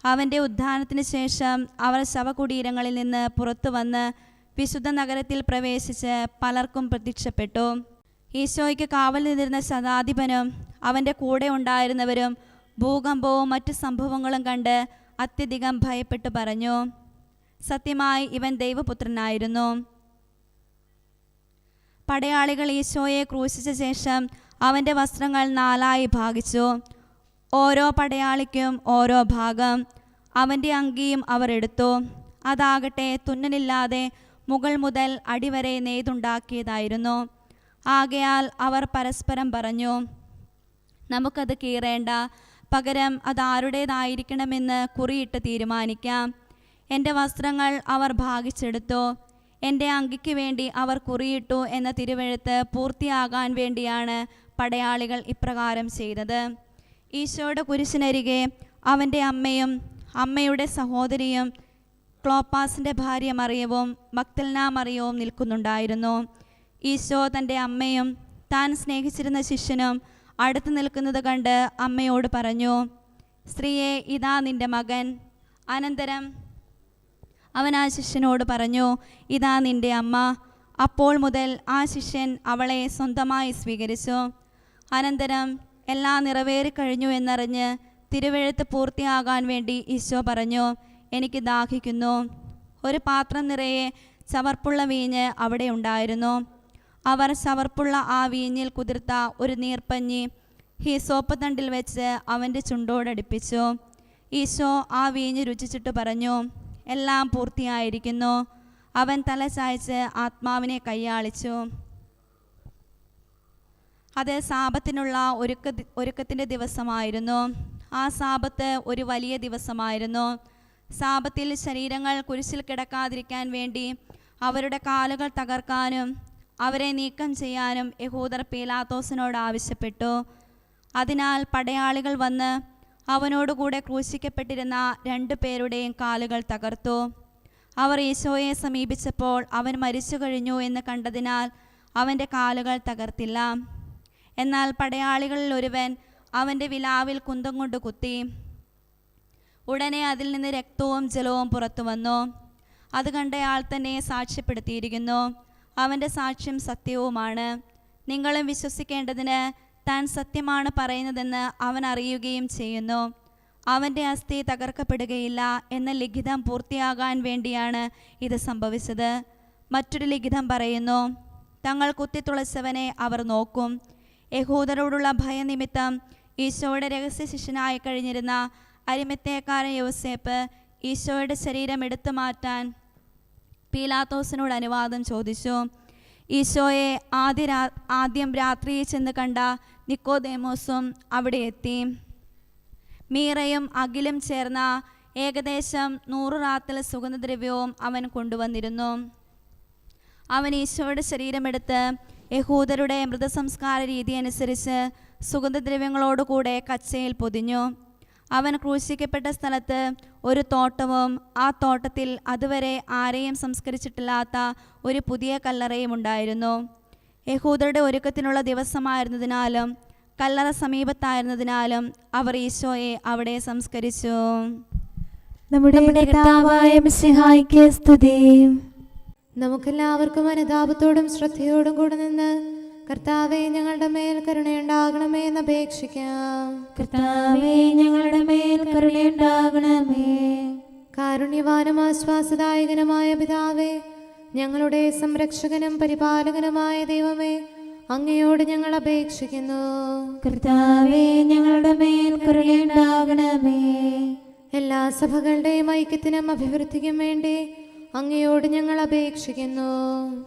അവൻ്റെ ഉത്ഥാനത്തിന് ശേഷം അവർ ശവകുടീരങ്ങളിൽ നിന്ന് പുറത്തു വന്ന് വിശുദ്ധ നഗരത്തിൽ പ്രവേശിച്ച് പലർക്കും പ്രത്യക്ഷപ്പെട്ടു. ഈശോയ്ക്ക് കാവൽ നിന്നിരുന്ന ശതാധിപനും അവൻ്റെ കൂടെ ഉണ്ടായിരുന്നവരും ഭൂകമ്പവും മറ്റു സംഭവങ്ങളും കണ്ട് അത്യധികം ഭയപ്പെട്ടു പറഞ്ഞു, സത്യമായി ഇവൻ ദൈവപുത്രനായിരുന്നു. പടയാളികൾ ഈശോയെ ക്രൂശിച്ച ശേഷം അവൻ്റെ വസ്ത്രങ്ങൾ 4ആയി ഭാഗിച്ചു. ഓരോ പടയാളിക്കും ഓരോ ഭാഗം. അവൻ്റെ അങ്കിയും അവർ എടുത്തു. അതാകട്ടെ തുന്നലില്ലാതെ മുകൾ മുതൽ അടിവരെ നെയ്തുണ്ടാക്കിയതായിരുന്നു. ആകയാൽ അവർ പരസ്പരം പറഞ്ഞു, നമുക്കത് കീറേണ്ട, പകരം അതാരുടേതായിരിക്കണമെന്ന് കുറിയിട്ട് തീരുമാനിക്കാം. എൻ്റെ വസ്ത്രങ്ങൾ അവർ ഭാഗിച്ചെടുത്തു. എൻ്റെ അങ്കിക്ക് വേണ്ടി അവർ കുറിയിട്ടു എന്ന തിരുവെഴുത്ത് പൂർത്തിയാകാൻ വേണ്ടിയാണ് പടയാളികൾ ഇപ്രകാരം ചെയ്തത്. ഈശോയുടെ കുരിശിനരികെ അവൻ്റെ അമ്മയും അമ്മയുടെ സഹോദരിയും ക്ലോപ്പാസിൻ്റെ ഭാര്യ മറിയവും മഗ്ദലന മറിയവും നിൽക്കുന്നുണ്ടായിരുന്നു. ഈശോ തൻ്റെ അമ്മയും താൻ സ്നേഹിച്ചിരുന്ന ശിഷ്യനും അടുത്ത് നിൽക്കുന്നത് കണ്ട് അമ്മയോട് പറഞ്ഞു, സ്ത്രീയെ, ഇതാ നിൻ്റെ മകൻ. അനന്തരം അവൻ ആ ശിഷ്യനോട് പറഞ്ഞു, ഇതാ നിൻ്റെ അമ്മ. അപ്പോൾ മുതൽ ആ ശിഷ്യൻ അവളെ സ്വന്തമായി സ്വീകരിച്ചു. അനന്തരം എല്ലാം നിറവേറിക്കഴിഞ്ഞു എന്നറിഞ്ഞ് തിരുവെഴുത്ത് പൂർത്തിയാകാൻ വേണ്ടി ഈശോ പറഞ്ഞു, എനിക്ക് ദാഹിക്കുന്നു. ഒരു പാത്രം നിറയെ ചവർപ്പുള്ള വീഞ്ഞ് അവിടെ ഉണ്ടായിരുന്നു. അവർ ചവർപ്പുള്ള ആ വീഞ്ഞിൽ കുതിർത്ത ഒരു നീർപ്പഞ്ഞി ഹിസോപ്പ് തണ്ടിൽ വെച്ച് അവൻ്റെ ചുണ്ടോടടുപ്പിച്ചു. ഈശോ ആ വീഞ്ഞ് രുചിച്ചിട്ട് പറഞ്ഞു, എല്ലാം പൂർത്തിയായിരിക്കുന്നു. അവൻ തല ചായ്ച്ച് ആത്മാവിനെ കയ്യാളിച്ചു. അത് സാബത്തിനുള്ള ഒരുക്കത്തിൻ്റെ ദിവസമായിരുന്നു. ആ സാബത്ത് ഒരു വലിയ ദിവസമായിരുന്നു. സാബത്തിൽ ശരീരങ്ങൾ കുരിശിൽ കിടക്കാതിരിക്കാൻ വേണ്ടി അവരുടെ കാലുകൾ തകർക്കാനും അവരെ നീക്കം ചെയ്യാനും യഹൂദർ പീലാത്തോസിനോട് ആവശ്യപ്പെട്ടു. അതിനാൽ പടയാളികൾ വന്ന് അവനോടുകൂടെ ക്രൂശിക്കപ്പെട്ടിരുന്ന 2 പേരുടെയും കാലുകൾ തകർത്തു. അവർ ഈശോയെ സമീപിച്ചപ്പോൾ അവൻ മരിച്ചു കഴിഞ്ഞു എന്ന് കണ്ടതിനാൽ അവൻ്റെ കാലുകൾ തകർത്തില്ല. എന്നാൽ പടയാളികളിൽ ഒരുവൻ അവൻ്റെ വിലാവിൽ കുന്തം കൊണ്ട് കുത്തി. ഉടനെ അതിൽ നിന്ന് രക്തവും ജലവും പുറത്തു വന്നു. അത് കണ്ടയാൾ തന്നെ സാക്ഷ്യപ്പെടുത്തിയിരിക്കുന്നു. അവൻ്റെ സാക്ഷ്യം സത്യവുമാണ്. നിങ്ങളും വിശ്വസിക്കേണ്ടതിന് താൻ സത്യമാണ് പറയുന്നതെന്ന് അവൻ അറിയുകയും ചെയ്യുന്നു. അവൻ്റെ അസ്ഥി തകർക്കപ്പെടുകയില്ല എന്ന ലിഖിതം പൂർത്തിയാകാൻ വേണ്ടിയാണ് ഇത് സംഭവിച്ചത്. മറ്റൊരു ലിഖിതം പറയുന്നു, തങ്ങൾ കുത്തിത്തുളച്ചവനെ അവർ നോക്കും. യഹൂദരോടുള്ള ഭയനിമിത്തം ഈശോയുടെ രഹസ്യ ശിഷ്യനായി കഴിഞ്ഞിരുന്ന അരിമത്തേക്കാരൻ യോസേപ്പ് ഈശോയുടെ ശരീരം എടുത്തു മാറ്റാൻ പീലാത്തോസിനോട് അനുവാദം ചോദിച്ചു. ഈശോയെ ആദ്യം രാത്രിയിൽ ചെന്ന് കണ്ട നിക്കോദേമോസും അവിടെ എത്തി. മീറയും അകിലും ചേർന്ന ഏകദേശം 100 റാത്തൽ സുഗന്ധദ്രവ്യവും അവൻ കൊണ്ടുവന്നിരുന്നു. അവൻ ഈശോയുടെ ശരീരമെടുത്ത് യഹൂദരുടെ മൃതസംസ്കാര രീതി അനുസരിച്ച് സുഗന്ധദ്രവ്യങ്ങളോടുകൂടെ കച്ചയിൽ പൊതിഞ്ഞു. അവൻ ക്രൂശിക്കപ്പെട്ട സ്ഥലത്ത് ഒരു തോട്ടവും ആ തോട്ടത്തിൽ അതുവരെ ആരെയും സംസ്കരിച്ചിട്ടില്ലാത്ത ഒരു പുതിയ കല്ലറയും ഉണ്ടായിരുന്നു. യഹൂദരുടെ ഒരുക്കത്തിനുള്ള ദിവസമായിരുന്നതിനാലും കല്ലറ സമീപത്തായിരുന്നതിനാലും അവർ ഈശോയെ അവിടെ സംസ്കരിച്ചു. നമ്മുടെ കർത്താവായ മിശിഹായ്ക്ക് സ്തുതി. നമുക്കെല്ലാവർക്കും അനുതാപത്തോടും ശ്രദ്ധയോടും കൂടെ നിന്ന് കർത്താവേ ഞങ്ങളുടെ മേൽ കരുണയുണ്ടാകണമേ എന്ന് അപേക്ഷിക്കാം. കർത്താവേ ഞങ്ങളുടെ മേൽ കരുണയുണ്ടാകണമേ. കാരുണ്യവാനും ആശ്വാസദായകനുമായ പിതാവേ, ഞങ്ങളുടെ സംരക്ഷകനും പരിപാലകനുമായ ദൈവമേ, അങ്ങയോട് ഞങ്ങൾ അപേക്ഷിക്കുന്നു. കർത്താവേ ഞങ്ങളുടെ മേൽ കരുണയുണ്ടാകണമേ. എല്ലാ സഭകളുടെയും ഐക്യത്തിനും അഭിവൃദ്ധിക്കും വേണ്ടി അങ്ങയോട് ഞങ്ങൾ അപേക്ഷിക്കുന്നു.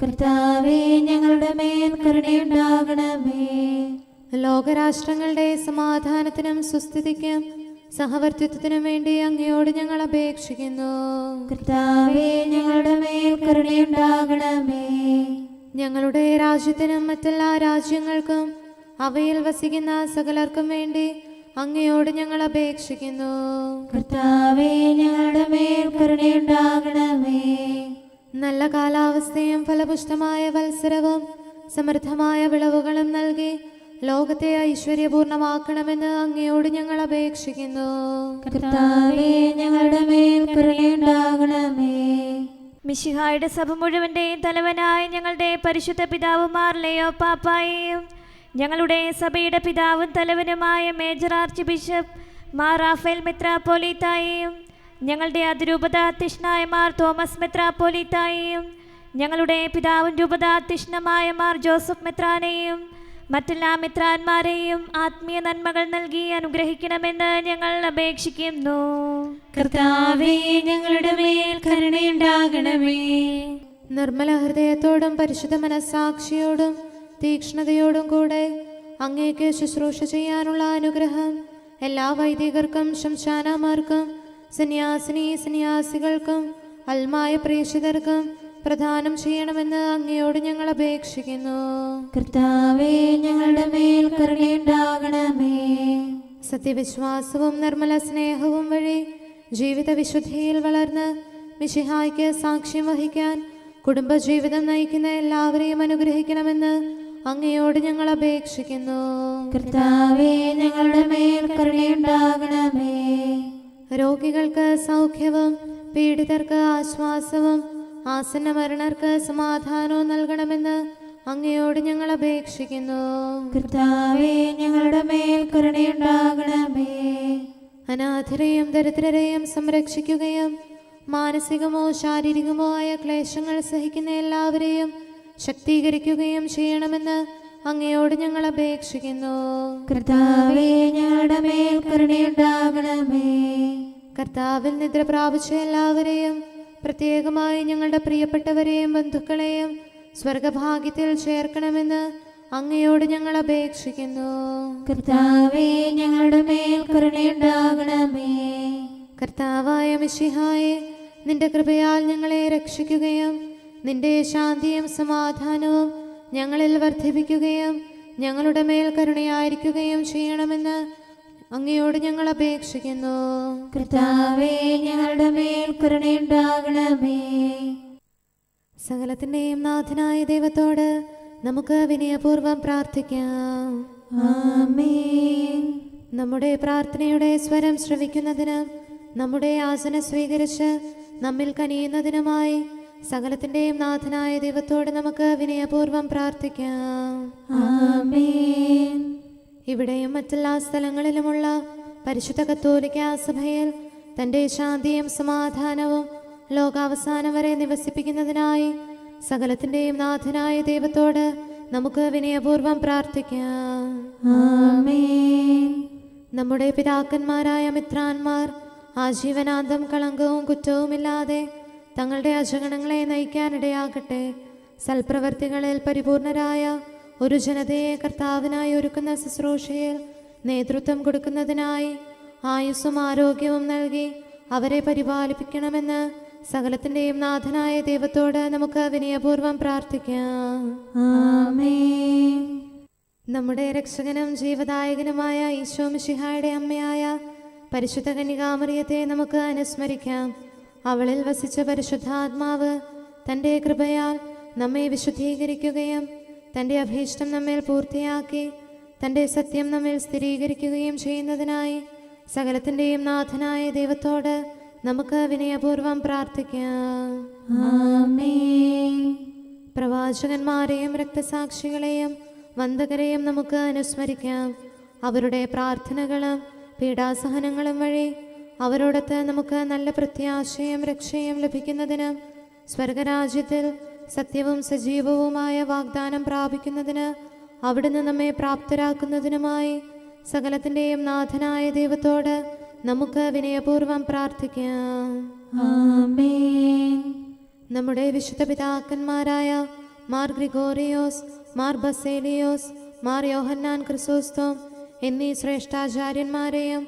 കർത്താവേ ഞങ്ങളുടെ മേൽ കരുണയുണ്ടാകണമേ. ലോകരാഷ്ട്രങ്ങളുടെ സമാധാനത്തിനും സുസ്ഥിതിക്കും സഹവർത്തിത്വത്തിനും വേണ്ടി അങ്ങയോട് ഞങ്ങൾ അപേക്ഷിക്കുന്നു. കർത്താവേ ഞങ്ങളുടെ മേൽ കരുണയുണ്ടാകണമേ. ഞങ്ങളുടെ രാജ്യത്തിനും മറ്റെല്ലാ രാജ്യങ്ങൾക്കും അവയിൽ വസിക്കുന്ന സകലർക്കും വേണ്ടി അങ്ങയോട് ഞങ്ങൾ അപേക്ഷിക്കുന്നു. കർത്താവേ ഞങ്ങളുടെ മേൽ കരുണയുണ്ടാകണമേ. നല്ല കാലാവസ്ഥയും ഫലപുഷ്ടമായ വത്സരവും സമൃദ്ധമായ വിളവുകളും നൽകി ലോകത്തെ ഐശ്വര്യപൂർണമാക്കണമെന്ന് അങ്ങയോട് ഞങ്ങൾ അപേക്ഷിക്കുന്നു. കർത്താവേ ഞങ്ങളുടെ മേൽ കരുണയുണ്ടാകണമേ. മിശിഹായുടെ സഭ മുഴുവൻ്റെയും തലവനായ ഞങ്ങളുടെ പരിശുദ്ധ പിതാവുമാർ ലെയോ പാപ്പായെയും ഞങ്ങളുടെ സഭയുടെ പിതാവും തലവനുമായ major archbishop Mar Raphael മെത്രാപ്പോലീത്തായെയും ഞങ്ങളുടെ അതിരൂപതാധ്യക്ഷനായ മാർ തോമസ് മെത്രാപ്പോലീത്തായെയും ഞങ്ങളുടെ പിതാവും രൂപതാധ്യക്ഷനുമായ മാർ ജോസഫ് മെത്രാനെയും മറ്റെല്ലാ മെത്രാന്മാരെയും ആത്മീയ നന്മകൾ നൽകി അനുഗ്രഹിക്കണമെന്ന് ഞങ്ങൾ അപേക്ഷിക്കുന്നു. കർത്താവേ ഞങ്ങളുടെ മേൽ കരുണയുണ്ടാകണമേ. നിർമ്മല ഹൃദയത്തോടും പരിശുദ്ധ മനസ്സാക്ഷിയോടും തീക്ഷ്ണതയോടും കൂടെ അങ്ങേക്ക് ശുശ്രൂഷ ചെയ്യാനുള്ള അനുഗ്രഹം എല്ലാ വൈദികർക്കും ശംശാനമാർക്കും സന്യാസികൾക്കും അൽമായ പ്രേക്ഷിതർക്കും പ്രദാനം ചെയ്യണമെന്ന് അങ്ങയോട് ഞങ്ങൾ അപേക്ഷിക്കുന്നു. കർത്താവേ ഞങ്ങളുടെ മേൽ കരുണയുണ്ടാകണമേ. സത്യവിശ്വാസവും നിർമ്മല സ്നേഹവും വഴി ജീവിത വിശുദ്ധിയിൽ വളർന്ന് മിശിഹായ്ക്ക് സാക്ഷ്യം വഹിക്കാൻ കുടുംബജീവിതം നയിക്കുന്ന എല്ലാവരെയും അനുഗ്രഹിക്കണമെന്ന് അങ്ങയോട് ഞങ്ങൾ അപേക്ഷിക്കുന്നു. കർത്താവേ ഞങ്ങളുടെ മേൽ കരുണയുണ്ടാകണമേ. രോഗികൾക്ക് സൗഖ്യവും പീഡിതർക്ക് ആശ്വാസവും ആസന്നമരണർക്ക് സമാധാനവും നൽകണമെന്ന് അങ്ങയോട് ഞങ്ങൾ അപേക്ഷിക്കുന്നു. കർത്താവേ ഞങ്ങളുടെ മേൽ കരുണയുണ്ടാകണമേ. അനാഥരെയും ദരിദ്രരെയും സംരക്ഷിക്കുകയും മാനസികമോ ശാരീരികമോ ആയ ക്ലേശങ്ങൾ സഹിക്കുന്ന എല്ലാവരെയും ശക്തീകരിക്കുകയും ചെയ്യണമെന്ന് അങ്ങയോട് ഞങ്ങൾ അപേക്ഷിക്കുന്നു. കർത്താവേ ഞങ്ങളുടെ മേൽ കരുണയുണ്ടാകണമേ. കർത്താവിൽ നിദ്ര പ്രാപിച്ച എല്ലാവരെയും പ്രത്യേകമായി ഞങ്ങളുടെ പ്രിയപ്പെട്ടവരെയും ബന്ധുക്കളെയും സ്വർഗഭാഗ്യത്തിൽ ചേർക്കണമെന്ന് അങ്ങയോട് ഞങ്ങൾ അപേക്ഷിക്കുന്നു. കർത്താവേ ഞങ്ങളുടെ മേൽ കരുണയുണ്ടാകണമേ. കർത്താവായ മിശിഹായെ, നിന്റെ കൃപയാൽ ഞങ്ങളെ രക്ഷിക്കുകയും നിന്റെ ശാന്തിയും സമാധാനവും ഞങ്ങളിൽ വർദ്ധിപ്പിക്കുകയും ഞങ്ങളുടെ മേൽ കരുണയായിരിക്കുകയും ചെയ്യണമെന്ന് അങ്ങയോട് ഞങ്ങൾ അപേക്ഷിക്കുന്നു. കർത്താവേ, ഞങ്ങളുടെ മേൽ കരുണയുണ്ടാകണമേ. സകലത്തിന്റെയും നാഥനായ ദൈവത്തോട് നമുക്ക് വിനയപൂർവ്വം പ്രാർത്ഥിക്കാം. ആമേൻ. നമ്മുടെ പ്രാർത്ഥനയുടെ സ്വരം ശ്രവിക്കുന്നതിന് നമ്മുടെ യാചന സ്വീകരിച്ച് നമ്മിൽ കനിയുന്നതിനുമായി സകലത്തിന്റെയും നാഥനായ ദൈവത്തോട് നമുക്ക് വിനയപൂർവ്വം പ്രാർത്ഥിക്കാം. ആമേൻ. ഇവിടെയും മറ്റെല്ലാ സ്ഥലങ്ങളിലുമുള്ള പരിശുദ്ധ കത്തോലിക്കാ സഭയിൽ തൻ്റെ ശാന്തിയും സമാധാനവും ലോകാവസാനം വരെ നിവസിപ്പിക്കുന്നതിനായി സകലത്തിന്റെയും നാഥനായ ദൈവത്തോട് നമുക്ക് വിനയപൂർവ്വം പ്രാർത്ഥിക്കാം. ആമേൻ. നമ്മുടെ പിതാക്കന്മാരായ മിത്രാന്മാർ ആജീവനാന്തം കളങ്കവും കുറ്റവുമില്ലാതെ തങ്ങളുടെ അജഗണങ്ങളെ നയിക്കാനിടയാകട്ടെ. സൽപ്രവർത്തികളിൽ പരിപൂർണരായ ഒരു ജനതയെ കർത്താവിനായി ഒരുക്കുന്ന ശുശ്രൂഷയിൽ നേതൃത്വം കൊടുക്കുന്നതിനായി ആയുസ്സും ആരോഗ്യവും നൽകി അവരെ പരിപാലിപ്പിക്കണമെന്ന് സകലത്തിന്റെയും നാഥനായ ദൈവത്തോട് നമുക്ക് വിനയപൂർവ്വം പ്രാർത്ഥിക്കാം. ആമേൻ. നമ്മുടെ രക്ഷകനും ജീവദായകനുമായ ഈശോ മിശിഹായുടെ അമ്മയായ പരിശുദ്ധ കന്യകാമറിയത്തെ നമുക്ക് അനുസ്മരിക്കാം. അവളിൽ വസിച്ച പരിശുദ്ധാത്മാവ് തൻ്റെ കൃപയാൽ നമ്മെ വിശുദ്ധീകരിക്കുകയും തൻ്റെ അഭീഷ്ടം നമ്മിൽ പൂർത്തിയാക്കി തൻ്റെ സത്യം നമ്മിൽ സ്ഥിരീകരിക്കുകയും ചെയ്യുന്നതിനായി സകലത്തിൻ്റെയും നാഥനായ ദൈവത്തോട് നമുക്ക് വിനയപൂർവ്വം പ്രാർത്ഥിക്കാം. ആമേൻ. പ്രവാചകന്മാരെയും രക്തസാക്ഷികളെയും വന്ദകരെയും നമുക്ക് അനുസ്മരിക്കാം. അവരുടെ പ്രാർത്ഥനകളും പീഡാസഹനങ്ങളും വഴി അവരോടൊത്ത് നമുക്ക് നല്ല പ്രത്യാശയും രക്ഷയും ലഭിക്കുന്നതിന് സ്വർഗരാജ്യത്തിൽ സത്യവും സജീവവുമായ വാഗ്ദാനം പ്രാപിക്കുന്നതിന് അവിടുന്ന് നമ്മെ പ്രാപ്തരാക്കുന്നതിനുമായി സകലത്തിൻ്റെയും നാഥനായ ദൈവത്തോട് നമുക്ക് വിനയപൂർവ്വം പ്രാർത്ഥിക്കാം. ആമേൻ. നമ്മുടെ വിശുദ്ധ പിതാക്കന്മാരായ മാർ ഗ്രിഗോറിയോസ്, മാർ ബസേലിയോസ്, മാർ യോഹന്നാൻ ക്രിസോസ്തോം എന്നീ ശ്രേഷ്ഠാചാര്യന്മാരെയും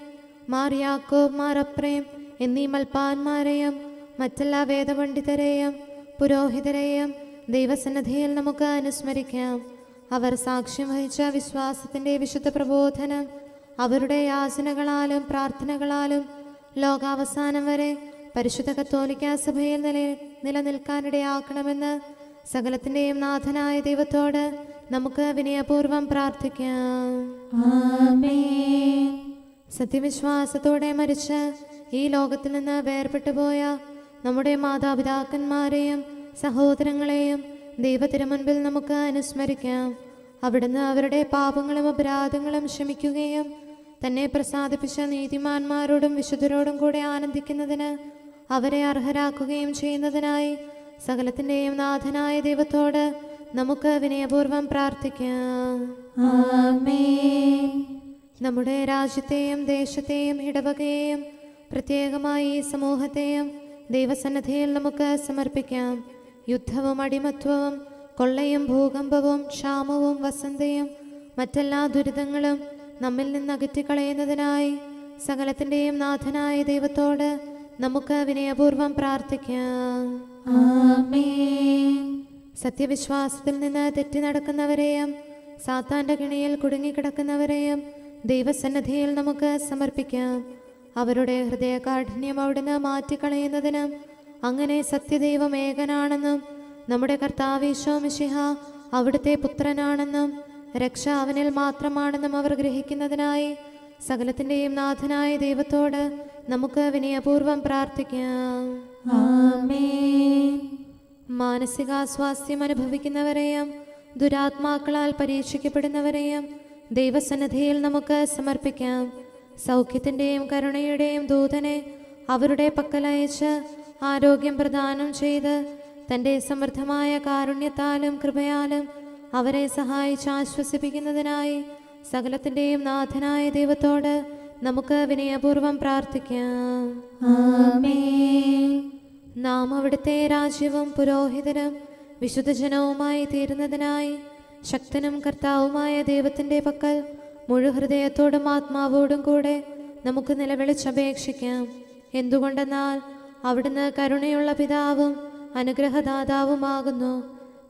മാർ യാക്കോബ്, മാർ അപ്രേം എന്നീ മൽപ്പാന്മാരെയും മറ്റെല്ലാ വേദപണ്ഡിതരെയും പുരോഹിതരെയും ദൈവസന്നിധിയിൽ നമുക്ക് അനുസ്മരിക്കാം. അവർ സാക്ഷ്യം വഹിച്ച വിശ്വാസത്തിൻ്റെ വിശുദ്ധ പ്രബോധനം അവരുടെ യാചനകളാലും പ്രാർത്ഥനകളാലും ലോകാവസാനം വരെ പരിശുദ്ധ കത്തോലിക്കാ സഭയിൽ നിലനിൽക്കാനിടയാക്കണമെന്ന് സകലത്തിൻ്റെയും നാഥനായ ദൈവത്തോട് നമുക്ക് വിനയപൂർവ്വം പ്രാർത്ഥിക്കാം. ആമേൻ. സത്യവിശ്വാസത്തോടെ മരിച്ച് ഈ ലോകത്തിൽ നിന്ന് വേർപെട്ടുപോയ നമ്മുടെ മാതാപിതാക്കന്മാരെയും സഹോദരങ്ങളെയും ദൈവത്തിരുമുൻപിൽ നമുക്ക് അനുസ്മരിക്കാം. അവിടുന്ന് അവരുടെ പാപങ്ങളും അപരാധങ്ങളും ക്ഷമിക്കുകയും തന്നെ പ്രസാദിപ്പിച്ച നീതിമാന്മാരോടും വിശുദ്ധരോടും കൂടെ ആനന്ദിക്കുന്നതിന് അവരെ അർഹരാക്കുകയും ചെയ്യുന്നതിനായി സകലത്തിൻ്റെയും നാഥനായ ദൈവത്തോട് നമുക്ക് വിനയപൂർവ്വം പ്രാർത്ഥിക്കാം. ആമേൻ. നമ്മുടെ രാജ്യത്തെയും ദേശത്തെയും ഇടവകയെയും പ്രത്യേകമായി ഈ സമൂഹത്തെയും ദൈവസന്നിധിയിൽ നമുക്ക് സമർപ്പിക്കാം. യുദ്ധവും അടിമത്വവും കൊള്ളയും ഭൂകമ്പവും ക്ഷാമവും വസന്തയും മറ്റെല്ലാ ദുരിതങ്ങളും നമ്മിൽ നിന്ന് അകറ്റിക്കളയുന്നതിനായി സകലത്തിൻ്റെയും നാഥനായ ദൈവത്തോട് നമുക്ക് വിനയപൂർവ്വം പ്രാർത്ഥിക്കാം. ആമേൻ. സത്യവിശ്വാസത്തിൽ നിന്ന് തെറ്റി നടക്കുന്നവരെയും സാത്താന്റെ കിണിയിൽ കുടുങ്ങിക്കിടക്കുന്നവരെയും ദൈവസന്നിധിയിൽ നമുക്ക് സമർപ്പിക്കാം. അവരുടെ ഹൃദയകാഠിന്യം അവിടുന്ന് മാറ്റിക്കളയുന്നതിനും അങ്ങനെ സത്യദൈവം ഏകനാണെന്നും നമ്മുടെ കർത്താവ് ഈശോ മിശിഹ അവിടുത്തെ പുത്രനാണെന്നും രക്ഷ അവനിൽ മാത്രമാണെന്നും അവർ ഗ്രഹിക്കുന്നതിനായി സകലത്തിൻ്റെയും നാഥനായ ദൈവത്തോട് നമുക്ക് വിനയപൂർവ്വം പ്രാർത്ഥിക്കാം. ആമേൻ. മാനസികാസ്വാസ്ഥ്യം അനുഭവിക്കുന്നവരെയും ദുരാത്മാക്കളാൽ പരീക്ഷിക്കപ്പെടുന്നവരെയും ദൈവസന്നിധിയിൽ നമുക്ക് സമർപ്പിക്കാം. സൗഖ്യത്തിൻ്റെയും കരുണയുടെയും ദൂതനെ അവരുടെ പക്കലയച്ച് ആരോഗ്യം പ്രദാനം ചെയ്ത് തൻ്റെ സമൃദ്ധമായ കാരുണ്യത്താലും കൃപയാലും അവരെ സഹായിച്ച് ആശ്വസിപ്പിക്കുന്നതിനായി സകലത്തിൻ്റെയും നാഥനായ ദൈവത്തോട് നമുക്ക് വിനയപൂർവ്വം പ്രാർത്ഥിക്കാം. ആമേൻ. നാം അവിടുത്തെ രാജ്യവും പുരോഹിതനും വിശുദ്ധജനവുമായി തീരുന്നതിനായി ശക്തനും കർത്താവുമായ ദൈവത്തിൻ്റെ പക്കൽ മുഴുഹൃദയത്തോടും ആത്മാവോടും കൂടെ നമുക്ക് നിലവിളിച്ചപേക്ഷിക്കാം. എന്തുകൊണ്ടെന്നാൽ അവിടുന്ന് കരുണയുള്ള പിതാവും അനുഗ്രഹദാതാവുമാകുന്നു.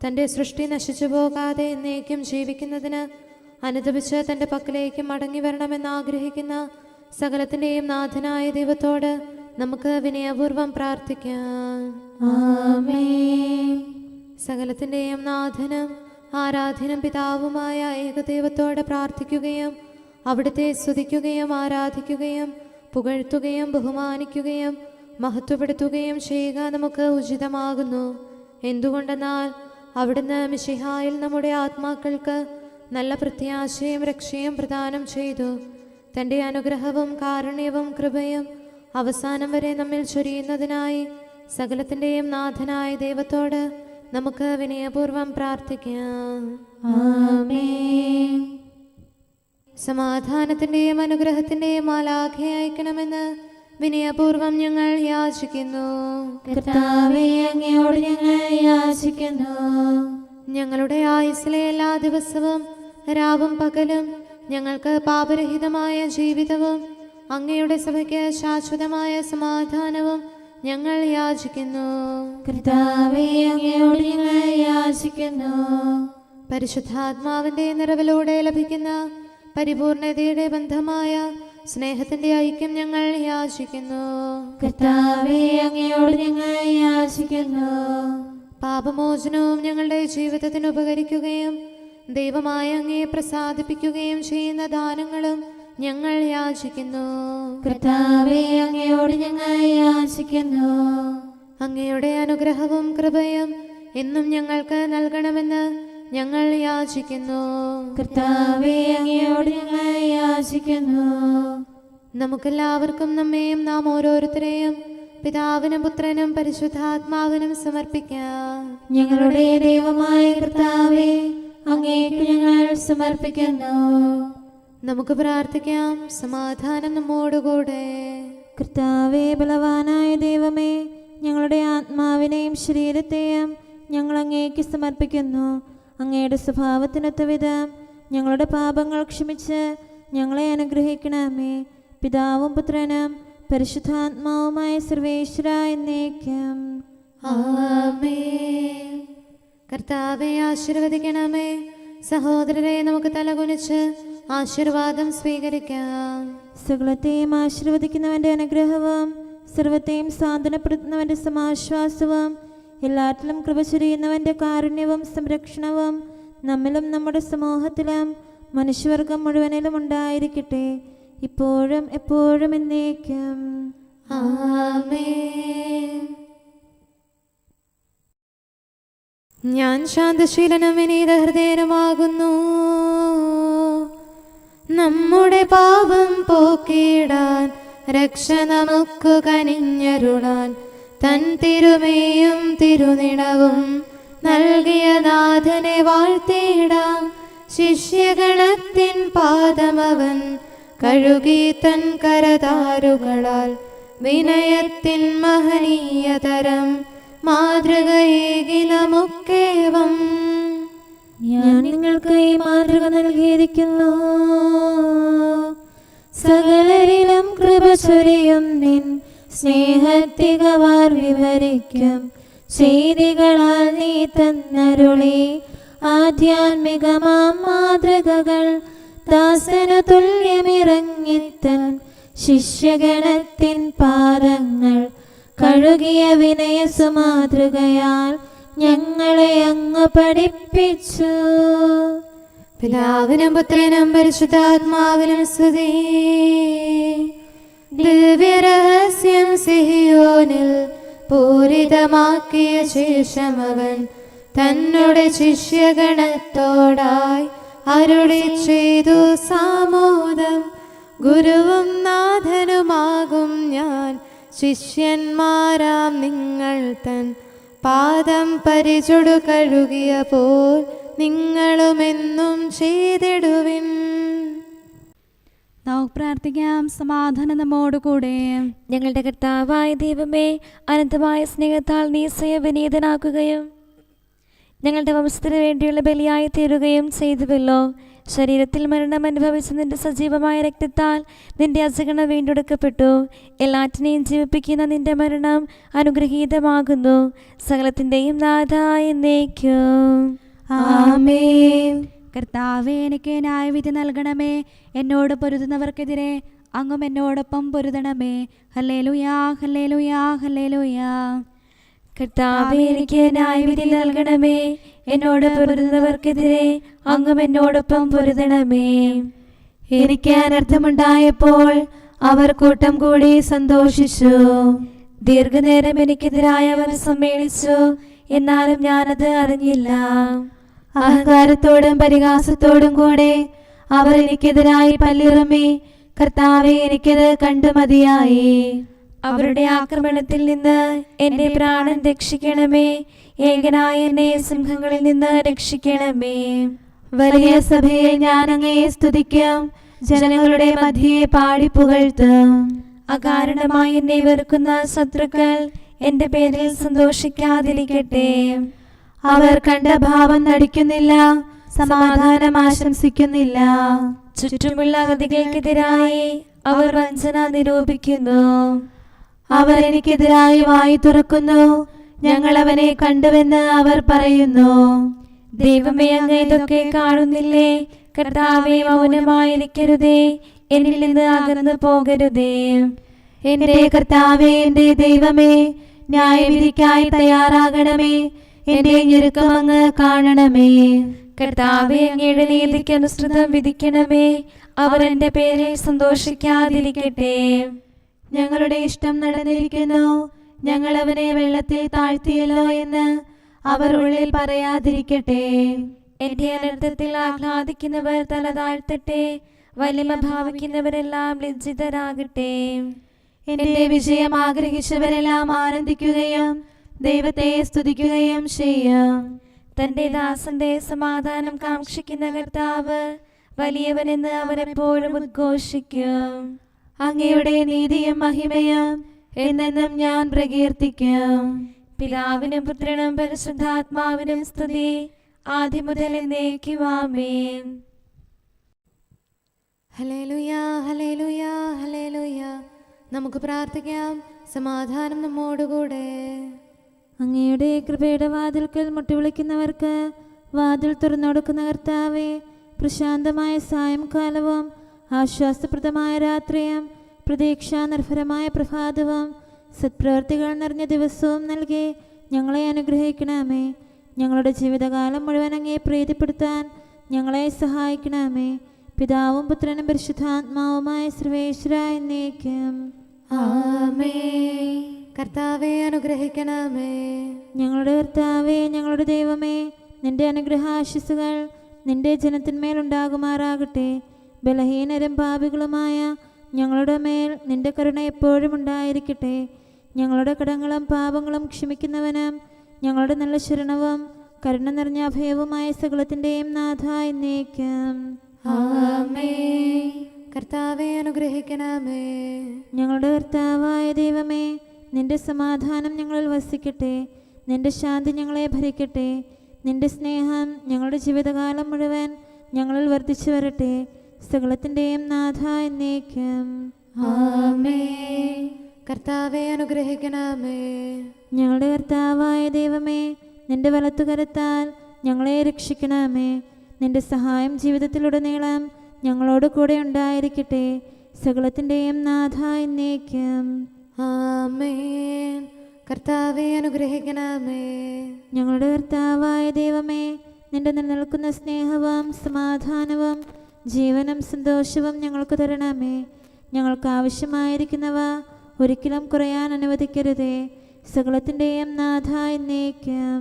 തൻ്റെ സൃഷ്ടി നശിച്ചു പോകാതെ എന്നേക്കും ജീവിക്കുന്നതിന് അനുദപിച്ച് തൻ്റെ പക്കലേക്ക് മടങ്ങി വരണമെന്ന് ആഗ്രഹിക്കുന്ന സകലത്തിൻ്റെയും നാഥനായ ദൈവത്തോട് നമുക്ക് വിനയപൂർവം പ്രാർത്ഥിക്കാം. ആമേൻ. സകലത്തിൻ്റെയും നാഥനും ആരാധ്യനും പിതാവുമായ ഏകദൈവത്തോട് പ്രാർത്ഥിക്കുകയും അവിടുത്തെ സ്തുതിക്കുകയും ആരാധിക്കുകയും പുകഴ്ത്തുകയും ബഹുമാനിക്കുകയും മഹത്വപ്പെടുത്തുകയും ചെയ്യുക നമുക്ക് ഉചിതമാകുന്നു. എന്തുകൊണ്ടെന്നാൽ അവിടുന്ന് മിശിഹായിൽ നമ്മുടെ ആത്മാക്കൾക്ക് നല്ല പ്രത്യാശയും രക്ഷയും പ്രദാനം ചെയ്തു. തൻ്റെ അനുഗ്രഹവും കാരുണ്യവും കൃപയും അവസാനം വരെ നമ്മിൽ ചൊരിയുന്നതിനായി സകലത്തിൻ്റെയും നാഥനായ ദൈവത്തോട് നമുക്ക് വിനയപൂർവം പ്രാർത്ഥിക്കാം. ആമേൻ. സമാധാനത്തിൻ്റെയും അനുഗ്രഹത്തിൻ്റെയും മാലാഖയെ അയക്കണമെന്ന് വിനയപൂർവം ഞങ്ങൾ യാചിക്കുന്നു. കർത്താവേ, അങ്ങയോട് ഞങ്ങൾ യാചിക്കുന്നു. ഞങ്ങളുടെ ആയുസ്സിലെ എല്ലാ ദിവസവും രാവും പകലും ഞങ്ങൾക്ക് പാപരഹിതമായ ജീവിതവും അങ്ങയുടെ സഭയ്ക്ക് ശാശ്വതമായ സമാധാനവും ഞങ്ങൾ യാചിക്കുന്നു. കർത്താവേ, അങ്ങയോട് ഞങ്ങൾ യാചിക്കുന്നു. പരിശുദ്ധാത്മാവിന്റെ നിറവിലൂടെ ലഭിക്കുന്ന പരിപൂർണതയുടെ ബന്ധമായ സ്നേഹത്തിന്റെ ഐക്യം ഞങ്ങൾ യാചിക്കുന്നു. കർത്താവേ, അങ്ങയോട് ഞങ്ങൾ യാചിക്കുന്നു. പാപമോചനവും ഞങ്ങളുടെ ജീവിതത്തിന് ഉപകരിക്കുകയും ദൈവമായ അങ്ങയെ പ്രസാദിപ്പിക്കുകയും ചെയ്യുന്ന ദാനങ്ങളും ഞങ്ങൾ യാചിക്കുന്നു. കർത്താവേ, അങ്ങയോട് ഞങ്ങൾ യാചിക്കുന്നു. അങ്ങയുടെ അനുഗ്രഹവും കൃപയും എന്നും ഞങ്ങൾക്ക് നൽകണമെന്ന് ഞങ്ങൾ യാചിക്കുന്നു. കർത്താവേ, അങ്ങയോട് ഞങ്ങൾ യാചിക്കുന്നു. നമുക്കെല്ലാവർക്കും നമ്മെയും നാം ഓരോരുത്തരെയും പിതാവിനും പുത്രനും പരിശുദ്ധാത്മാവിനും സമർപ്പിക്കാം. ഞങ്ങളുടെ ദൈവമായ കർത്താവേ, അങ്ങേക്ക് ഞങ്ങൾ സമർപ്പിക്കുന്നു. നമുക്ക് പ്രാർത്ഥിക്കാം. സമാധാനം നമ്മോടുകൂടെ. കർത്താവേ, ബലവാനായ ദൈവമേ, ഞങ്ങളുടെ ആത്മാവിനെയും ശരീരത്തെയും ഞങ്ങൾ അങ്ങേക്ക് സമർപ്പിക്കുന്നു. അങ്ങയുടെ സ്വഭാവത്തിനൊത്ത വിധം ഞങ്ങളുടെ പാപങ്ങൾ ക്ഷമിച്ച് ഞങ്ങളെ അനുഗ്രഹിക്കണമേ. പിതാവും പുത്രനും പരിശുദ്ധാത്മാവുമായ സർവേശ്വര എന്നേക്കും. ആമേൻ. കർത്താവെ ആശീർവദിക്കണമേ. സഹോദരരെ, നമുക്ക് തലകുനിച്ച് ആശീർവാദം സ്വീകരിക്കാം. സകലത്തെയും ആശീർവദിക്കുന്നവന്റെ അനുഗ്രഹവും സർവത്തെയും സാന്ത്വനപ്പെടുത്തുന്നവന്റെ സമാശ്വാസവും എല്ലാറ്റിലും കൃപ ചൊരിയുന്നവന്റെ കാരുണ്യവും സംരക്ഷണവും നമ്മിലും നമ്മുടെ സമൂഹത്തിലും മനുഷ്യവർഗം മുഴുവനിലും ഉണ്ടായിരിക്കട്ടെ, ഇപ്പോഴും എപ്പോഴും എന്നേക്കും. ആമേൻ. ഞാൻ ശാന്തശീലനും വിനീത ഹൃദയനുമാകുന്നു. നമ്മുടെ പാപം പോക്കിടാൻ രക്ഷ നമുക്കു കനിഞ്ഞരുളാൻ തൻ തിരുമേയും തിരുനിണവും നൽകിയ നാഥനെ വാഴ്ത്തിയിടാം. ശിഷ്യഗണത്തിൻ പാദമവൻ കഴുകി തൻ കരതാരുകളാൽ വിനയത്തിൻ മഹനീയതരം മാതൃകയേകി നമുക്കേവം. ഞാൻ നിങ്ങൾക്ക് ഈ മാതൃക നൽകിയിരിക്കുന്നു. സകലരിലും കൃപ ചൊരിയും നിൻ സ്നേഹത്തികവാർ വിവരിക്കും ചെയ്തികളാൽ നീ തന്നരുളി ആധ്യാത്മികമാം മാതൃകകൾ ദാസനു തുല്യമിറങ്ങിത്തൻ ശിഷ്യഗണത്തിൻ പാദങ്ങൾ കഴുകിയ വിനയ സുമാതൃകയാൽ ഞങ്ങളെ അങ്ങ് പഠിപ്പിച്ചു. പിതാവിനും പുത്രനും പരിശുദ്ധാത്മാവിനും സ്തുതി. ദിവ്യരഹസ്യം സിഹിയോനിൽ പൂരിതമാക്കിയ ശേഷമവൻ തന്നുടെ ശിഷ്യഗണത്തോടായി അരുളി ചെയ്തു സാമോദം. ഗുരുവും നാഥനുമാകും ഞാൻ ശിഷ്യന്മാരാം നിങ്ങൾ തൻ പാദം പരിചുടു കഴുകിയ പോൽ നിങ്ങളുമെന്നും ചെയ്തിടുവിൻ. നമുക്ക് പ്രാർത്ഥിക്കാം. സമാധാനം നമ്മോടുകൂടെ. ഞങ്ങളുടെ കർത്താവായ ദൈവമേ, അനന്തമായ സ്നേഹത്താൽ നീ സ്വയം വിനീതനാക്കുകയും ഞങ്ങളുടെ വംശത്തിന് വേണ്ടിയുള്ള ബലിയായി തീരുകയും ചെയ്തുവല്ലോ. ശരീരത്തിൽ മരണം അനുഭവിച്ച നിന്റെ സജീവമായ രക്തത്താൽ നിന്റെ അജഗണം വീണ്ടെടുക്കപ്പെട്ടു. എല്ലാറ്റിനെയും ജീവിപ്പിക്കുന്ന നിന്റെ മരണം അനുഗ്രഹീതമാകുന്നു. സകലത്തിൻ്റെയും നാഥ എന്നേക്കും. ആമേൻ. കർത്താവേ, എനിക്ക് ന്യായവിധി നൽകണമേ. എന്നോട് പൊരുതുന്നവർക്കെതിരെ അങ്ങും എന്നോടൊപ്പം പൊരുതണമേ. ഹല്ലേലൂയാ, ഹല്ലേലൂയാ, ഹല്ലേലൂയാ. കർത്താവേ, എനിക്ക് ന്യായവിധി നൽകണമേ. എന്നോട് പൊരുതുന്നവർക്കെതിരെ അങ്ങും എന്നോടൊപ്പം പൊരുതണമേ. എനിക്ക് അനർത്ഥമുണ്ടായപ്പോൾ അവർ കൂട്ടം കൂടി സന്തോഷിച്ചു. ദീർഘനേരം എനിക്കെതിരായി അവർ സമ്മേളിച്ചു, എന്നാലും ഞാനത് അറിഞ്ഞില്ല. അഹങ്കാരത്തോടും പരിഹാസത്തോടും കൂടെ അവർ എനിക്കെതിരായി പല്ലിറുമി. കർത്താവെ, എനിക്കത് കണ്ടു മതിയായി. അവരുടെ ആക്രമണത്തിൽ നിന്ന് എന്റെ പ്രാണൻ രക്ഷിക്കണമേ. ഏകനായ എന്നെ സിംഹങ്ങളിൽ നിന്ന് രക്ഷിക്കണമേ. വലിയ സഭയെ ഞാൻ അങ്ങയെ സ്തുതിക്കും, ജനങ്ങളുടെ മധ്യയെ പാടി പുകഴ്ത്തും. അകാരണമായി എന്നെ വെറുക്കുന്ന ശത്രുക്കൾ എന്റെ പേരിൽ സന്തോഷിക്കാതിരിക്കട്ടെ. അവർ കണ്ട ഭാവം നടിക്കുന്നില്ല, സമാധാനം ആശംസിക്കുന്നില്ല. ചുറ്റുമുള്ള അഗതികൾക്കെതിരായി അവർ വഞ്ചന നിരൂപിക്കുന്നു. അവർ എനിക്കെതിരായി വായി തുറക്കുന്നു. ഞങ്ങൾ അവനെ കണ്ടുവെന്ന് അവർ പറയുന്നു. ദൈവമേ, അങ്ങ് ഇതൊക്കെ കാണുന്നില്ലേ? കർത്താവേ, മൗനമായിരിക്കരുതേ. എന്നിൽ നിന്ന് അകന്നു പോകരുതേ. എന്റെ കർത്താവേ, എന്റെ ദൈവമേ, ന്യായവിധിക്കായി തയ്യാറാകണമേ. എന്റെ ഞെരുക്കം അങ്ങ് കാണണമേ. കർത്താവേ, അങ്ങയുടെ നീതിക്ക് അനുസൃതം വിധിക്കണമേ. അവർ എന്റെ പേരിൽ സന്തോഷിക്കാതിരിക്കട്ടെ. ഞങ്ങളുടെ ഇഷ്ടം നടന്നിരിക്കുന്നു, ഞങ്ങൾ അവനെ വെള്ളത്തിൽ താഴ്ത്തിയല്ലോ എന്ന് അവർ ഉള്ളിൽ പറയാതിരിക്കട്ടെ. എന്റെ അനർത്ഥത്തിൽ ആഹ്ലാദിക്കുന്നവർ തല താഴ്ത്തട്ടെ. വലിമ ഭാവിക്കുന്നവരെല്ലാം ലജ്ജിതരാകട്ടെ. എന്റെ വിജയം ആഗ്രഹിച്ചവരെല്ലാം ആനന്ദിക്കുകയും ദൈവത്തെ സ്തുതിക്കുകയും ചെയ്യും. തന്റെ ദാസന്റെ സമാധാനം കാക്ഷിക്കുന്ന കർത്താവ് വലിയവനെന്ന് അവരെപ്പോഴും ഉദ്ഘോഷിക്കും. അങ്ങയുടെ നീതിയും മഹിമയും എന്നെന്നും ഞാൻ പ്രകീർത്തിക്കും. പിതാവിനും പുത്രനും പരിശുദ്ധാത്മാവിനും സ്തുതി, ആദ്യം മുതൽ എന്നേക്കും. ആമേൻ. ഹല്ലേലൂയ, ഹല്ലേലൂയ, ഹല്ലേലൂയ. നമുക്ക് പ്രാർത്ഥിക്കാം. സമാധാനം നമ്മോടുകൂടെ. അങ്ങയുടെ കൃപയുടെ വാതിൽക്കൽ മുട്ടിവിളിക്കുന്നവർക്ക് വാതിൽ തുറന്നുകൊടുക്കുന്ന കർത്താവേ, പ്രശാന്തമായ സായംകാലവും ആശ്വാസപ്രദമായ രാത്രിയും പ്രതീക്ഷാനിർഭരമായ പ്രഭാതവും സത്പ്രവർത്തികൾ നിറഞ്ഞ ദിവസവും നൽകി ഞങ്ങളെ അനുഗ്രഹിക്കണമേ. ഞങ്ങളുടെ ജീവിതകാലം മുഴുവൻ അങ്ങയെ പ്രീതിപ്പെടുത്താൻ ഞങ്ങളെ സഹായിക്കണമേ. പിതാവും പുത്രനും പരിശുദ്ധാത്മാവുമായ സർവേശ്വര എന്നേക്കും. ആമേൻ. കർത്താവെ, അനുഗ്രഹിക്കണമേ. ഞങ്ങളുടെ കർത്താവേ, ഞങ്ങളുടെ ദൈവമേ, നിന്റെ അനുഗ്രഹാശിസുകൾ നിന്റെ ജനത്തിന്മേലുണ്ടാകുമാറാകട്ടെ. ബലഹീനരും പാപികളുമായ ഞങ്ങളുടെ മേൽ നിന്റെ കരുണ എപ്പോഴും ഉണ്ടായിരിക്കട്ടെ. ഞങ്ങളുടെ കടങ്ങളും പാപങ്ങളും ക്ഷമിക്കുന്നവനും ഞങ്ങളുടെ നല്ല ശരണവും കരുണ നിറഞ്ഞ അഭയവുമായ സകലത്തിൻ്റെയും നാഥ എന്നേക്കും. ആമേൻ. കർത്താവെ, അനുഗ്രഹിക്കണമേ. ഞങ്ങളുടെ കർത്താവായ ദൈവമേ, നിന്റെ സമാധാനം ഞങ്ങളിൽ വസിക്കട്ടെ. നിന്റെ ശാന്തി ഞങ്ങളെ ഭരിക്കട്ടെ. നിന്റെ സ്നേഹം ഞങ്ങളുടെ ജീവിതകാലം മുഴുവൻ ഞങ്ങളിൽ വർദ്ധിച്ചു വരട്ടെ. സകലത്തിൻ്റെയും നാഥ എന്നേക്കും. ആമേൻ. കർത്താവെ, അനുഗ്രഹിക്കണമേ. ഞങ്ങളുടെ കർത്താവായ ദൈവമേ, നിന്റെ വലത്തുകരത്താൽ ഞങ്ങളെ രക്ഷിക്കണമേ. നിന്റെ സഹായം ജീവിതത്തിലുടനീളം ഞങ്ങളോട് കൂടെ ഉണ്ടായിരിക്കട്ടെ. സകലത്തിൻ്റെയും നാഥ എന്നേക്കും. ആമേൻ. കർത്താവെ, അനുഗ്രഹിക്കണമേ. ഞങ്ങളുടെ കർത്താവായ ദൈവമേ, നിന്റെ നിലനിൽക്കുന്ന സ്നേഹവും സമാധാനവും ജീവനും സന്തോഷവും ഞങ്ങൾക്ക് തരണമേ. ഞങ്ങൾക്ക് ആവശ്യമായിരിക്കുന്നവ ഒരിക്കലും കുറയാൻ അനുവദിക്കരുതേ. സകലത്തിൻ്റെയും നാഥ എന്നേക്കും.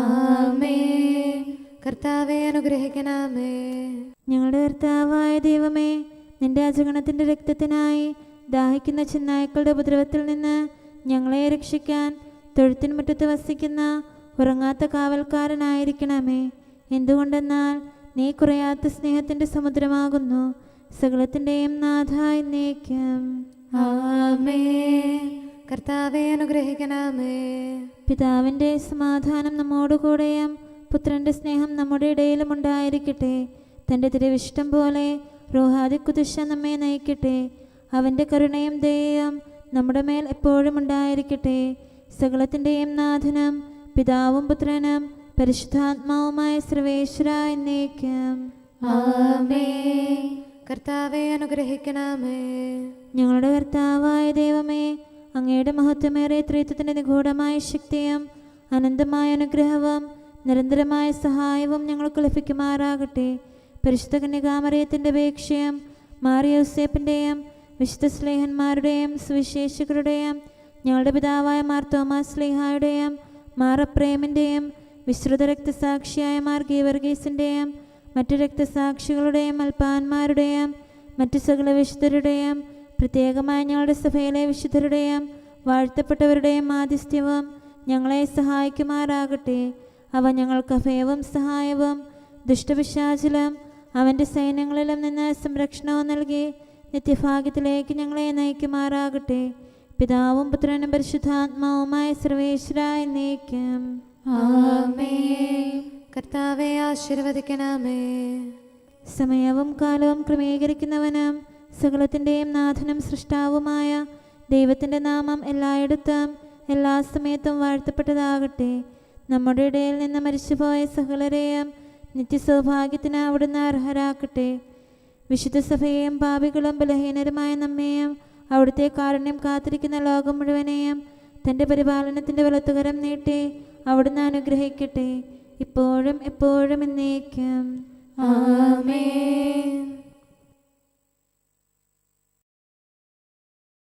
ആമേൻ. കർത്താവെ, അനുഗ്രഹിക്കണമേ. ഞങ്ങളുടെ കർത്താവായ ദൈവമേ, നിന്റെ അജഗണത്തിൻ്റെ രക്തത്തിനായി ദാഹിക്കുന്ന ചെന്നായ്ക്കളുടെ ഉപദ്രവത്തിൽ നിന്ന് ഞങ്ങളെ രക്ഷിക്കാൻ തൊഴുത്തിൻ മുറ്റത്ത് വസിക്കുന്ന ഉറങ്ങാത്ത കാവൽക്കാരനായിരിക്കണമേ. എന്തുകൊണ്ടെന്നാൽ നീ കുറയാത്ത സ്നേഹത്തിൻ്റെ സമുദ്രമാകുന്നു. സകലത്തിൻ്റെയും നാഥ എന്നേക്കും. ആമേൻ. കർത്താവെ, അനുഗ്രഹിക്കണമേ. പിതാവിൻ്റെ സമാധാനം നമ്മോടുകൂടെയും പുത്രൻ്റെ സ്നേഹം നമ്മുടെ ഇടയിലും ഉണ്ടായിരിക്കട്ടെ. തൻ്റെ തിരുവിഷ്ടം പോലെ റോഹാദി കുതിശ നമ്മെ നയിക്കട്ടെ. അവൻ്റെ കരുണയും ദയയും നമ്മുടെ മേൽ എപ്പോഴും ഉണ്ടായിരിക്കട്ടെ. സകലത്തിൻ്റെയും നാഥനും പിതാവും പുത്രനും പരിശുദ്ധാത്മാവുമായ സർവേശ്വര എന്നേക്കും. ആമേൻ. കർത്താവെ അനുഗ്രഹിക്കണമേ. ഞങ്ങളുടെ കർത്താവായ ദൈവമേ, അങ്ങയുടെ മഹത്വമേറിയ ത്രിത്വത്തിൻ്റെ നിഗൂഢമായ ശക്തിയും അനന്തമായ അനുഗ്രഹവും നിരന്തരമായ സഹായവും ഞങ്ങൾക്ക് ലഭിക്കുമാറാകട്ടെ. പരിശുദ്ധ കന്യകാമറിയത്തിൻ്റെ അപേക്ഷയും മാറിയോസേപ്പിൻ്റെയും വിശുദ്ധ സ്ലേഹന്മാരുടെയും സുവിശേഷകരുടെയും ഞങ്ങളുടെ പിതാവായ മാർ തോമാസ് സ്ലീഹായുടെയും മാർ അപ്രേമിൻ്റെയും വിശ്രുത രക്തസാക്ഷിയായ മാർ ഗീവർഗീസിൻ്റെയും മറ്റു രക്തസാക്ഷികളുടെയും അൽപ്പാന്മാരുടെയും മറ്റു സകല വിശുദ്ധരുടെയും പ്രത്യേകമായി ഞങ്ങളുടെ സഭയിലെ വിശുദ്ധരുടെയും വാഴ്ത്തപ്പെട്ടവരുടെയും മാധ്യസ്ഥ്യവും ഞങ്ങളെ സഹായിക്കുമാറാകട്ടെ. അവ ഞങ്ങൾക്ക് അഭയവും സഹായവും ദുഷ്ടപിശാചിലും അവൻ്റെ സൈന്യങ്ങളിലും നിന്ന് സംരക്ഷണവും നൽകി നിത്യഭാഗ്യത്തിലേക്ക് ഞങ്ങളെ നയിക്കുമാറാകട്ടെ. പിതാവും പുത്രനും പരിശുദ്ധാത്മാവുമായ സർവേശ്വര എന്നേക്കും. ആമേൻ. കർത്താവെ ആശീർവദിക്കണമേ. സമയവും കാലവും ക്രമീകരിക്കുന്നവനും സകലത്തിൻ്റെയും നാഥനും സൃഷ്ടാവുമായ ദൈവത്തിൻ്റെ നാമം എല്ലായിടത്തും എല്ലാ സമയത്തും വാഴ്ത്തപ്പെട്ടതാകട്ടെ. നമ്മുടെ ഇടയിൽ നിന്ന് മരിച്ചുപോയ സകലരെയും നിത്യസൗഭാഗ്യത്തിന് അവിടുന്ന് അർഹരാക്കട്ടെ. വിശുദ്ധ സഭയെയും പാപികളും ബലഹീനരുമായ നമ്മെയും അവിടുത്തെ കാരുണ്യം കാത്തിരിക്കുന്ന ലോകം മുഴുവനെയും തൻ്റെ പരിപാലനത്തിൻ്റെ വലത്തുകരം നീട്ടി അവിടുന്ന് അനുഗ്രഹിക്കട്ടെ, ഇപ്പോഴും എപ്പോഴും എന്നേക്കും. ആമേൻ.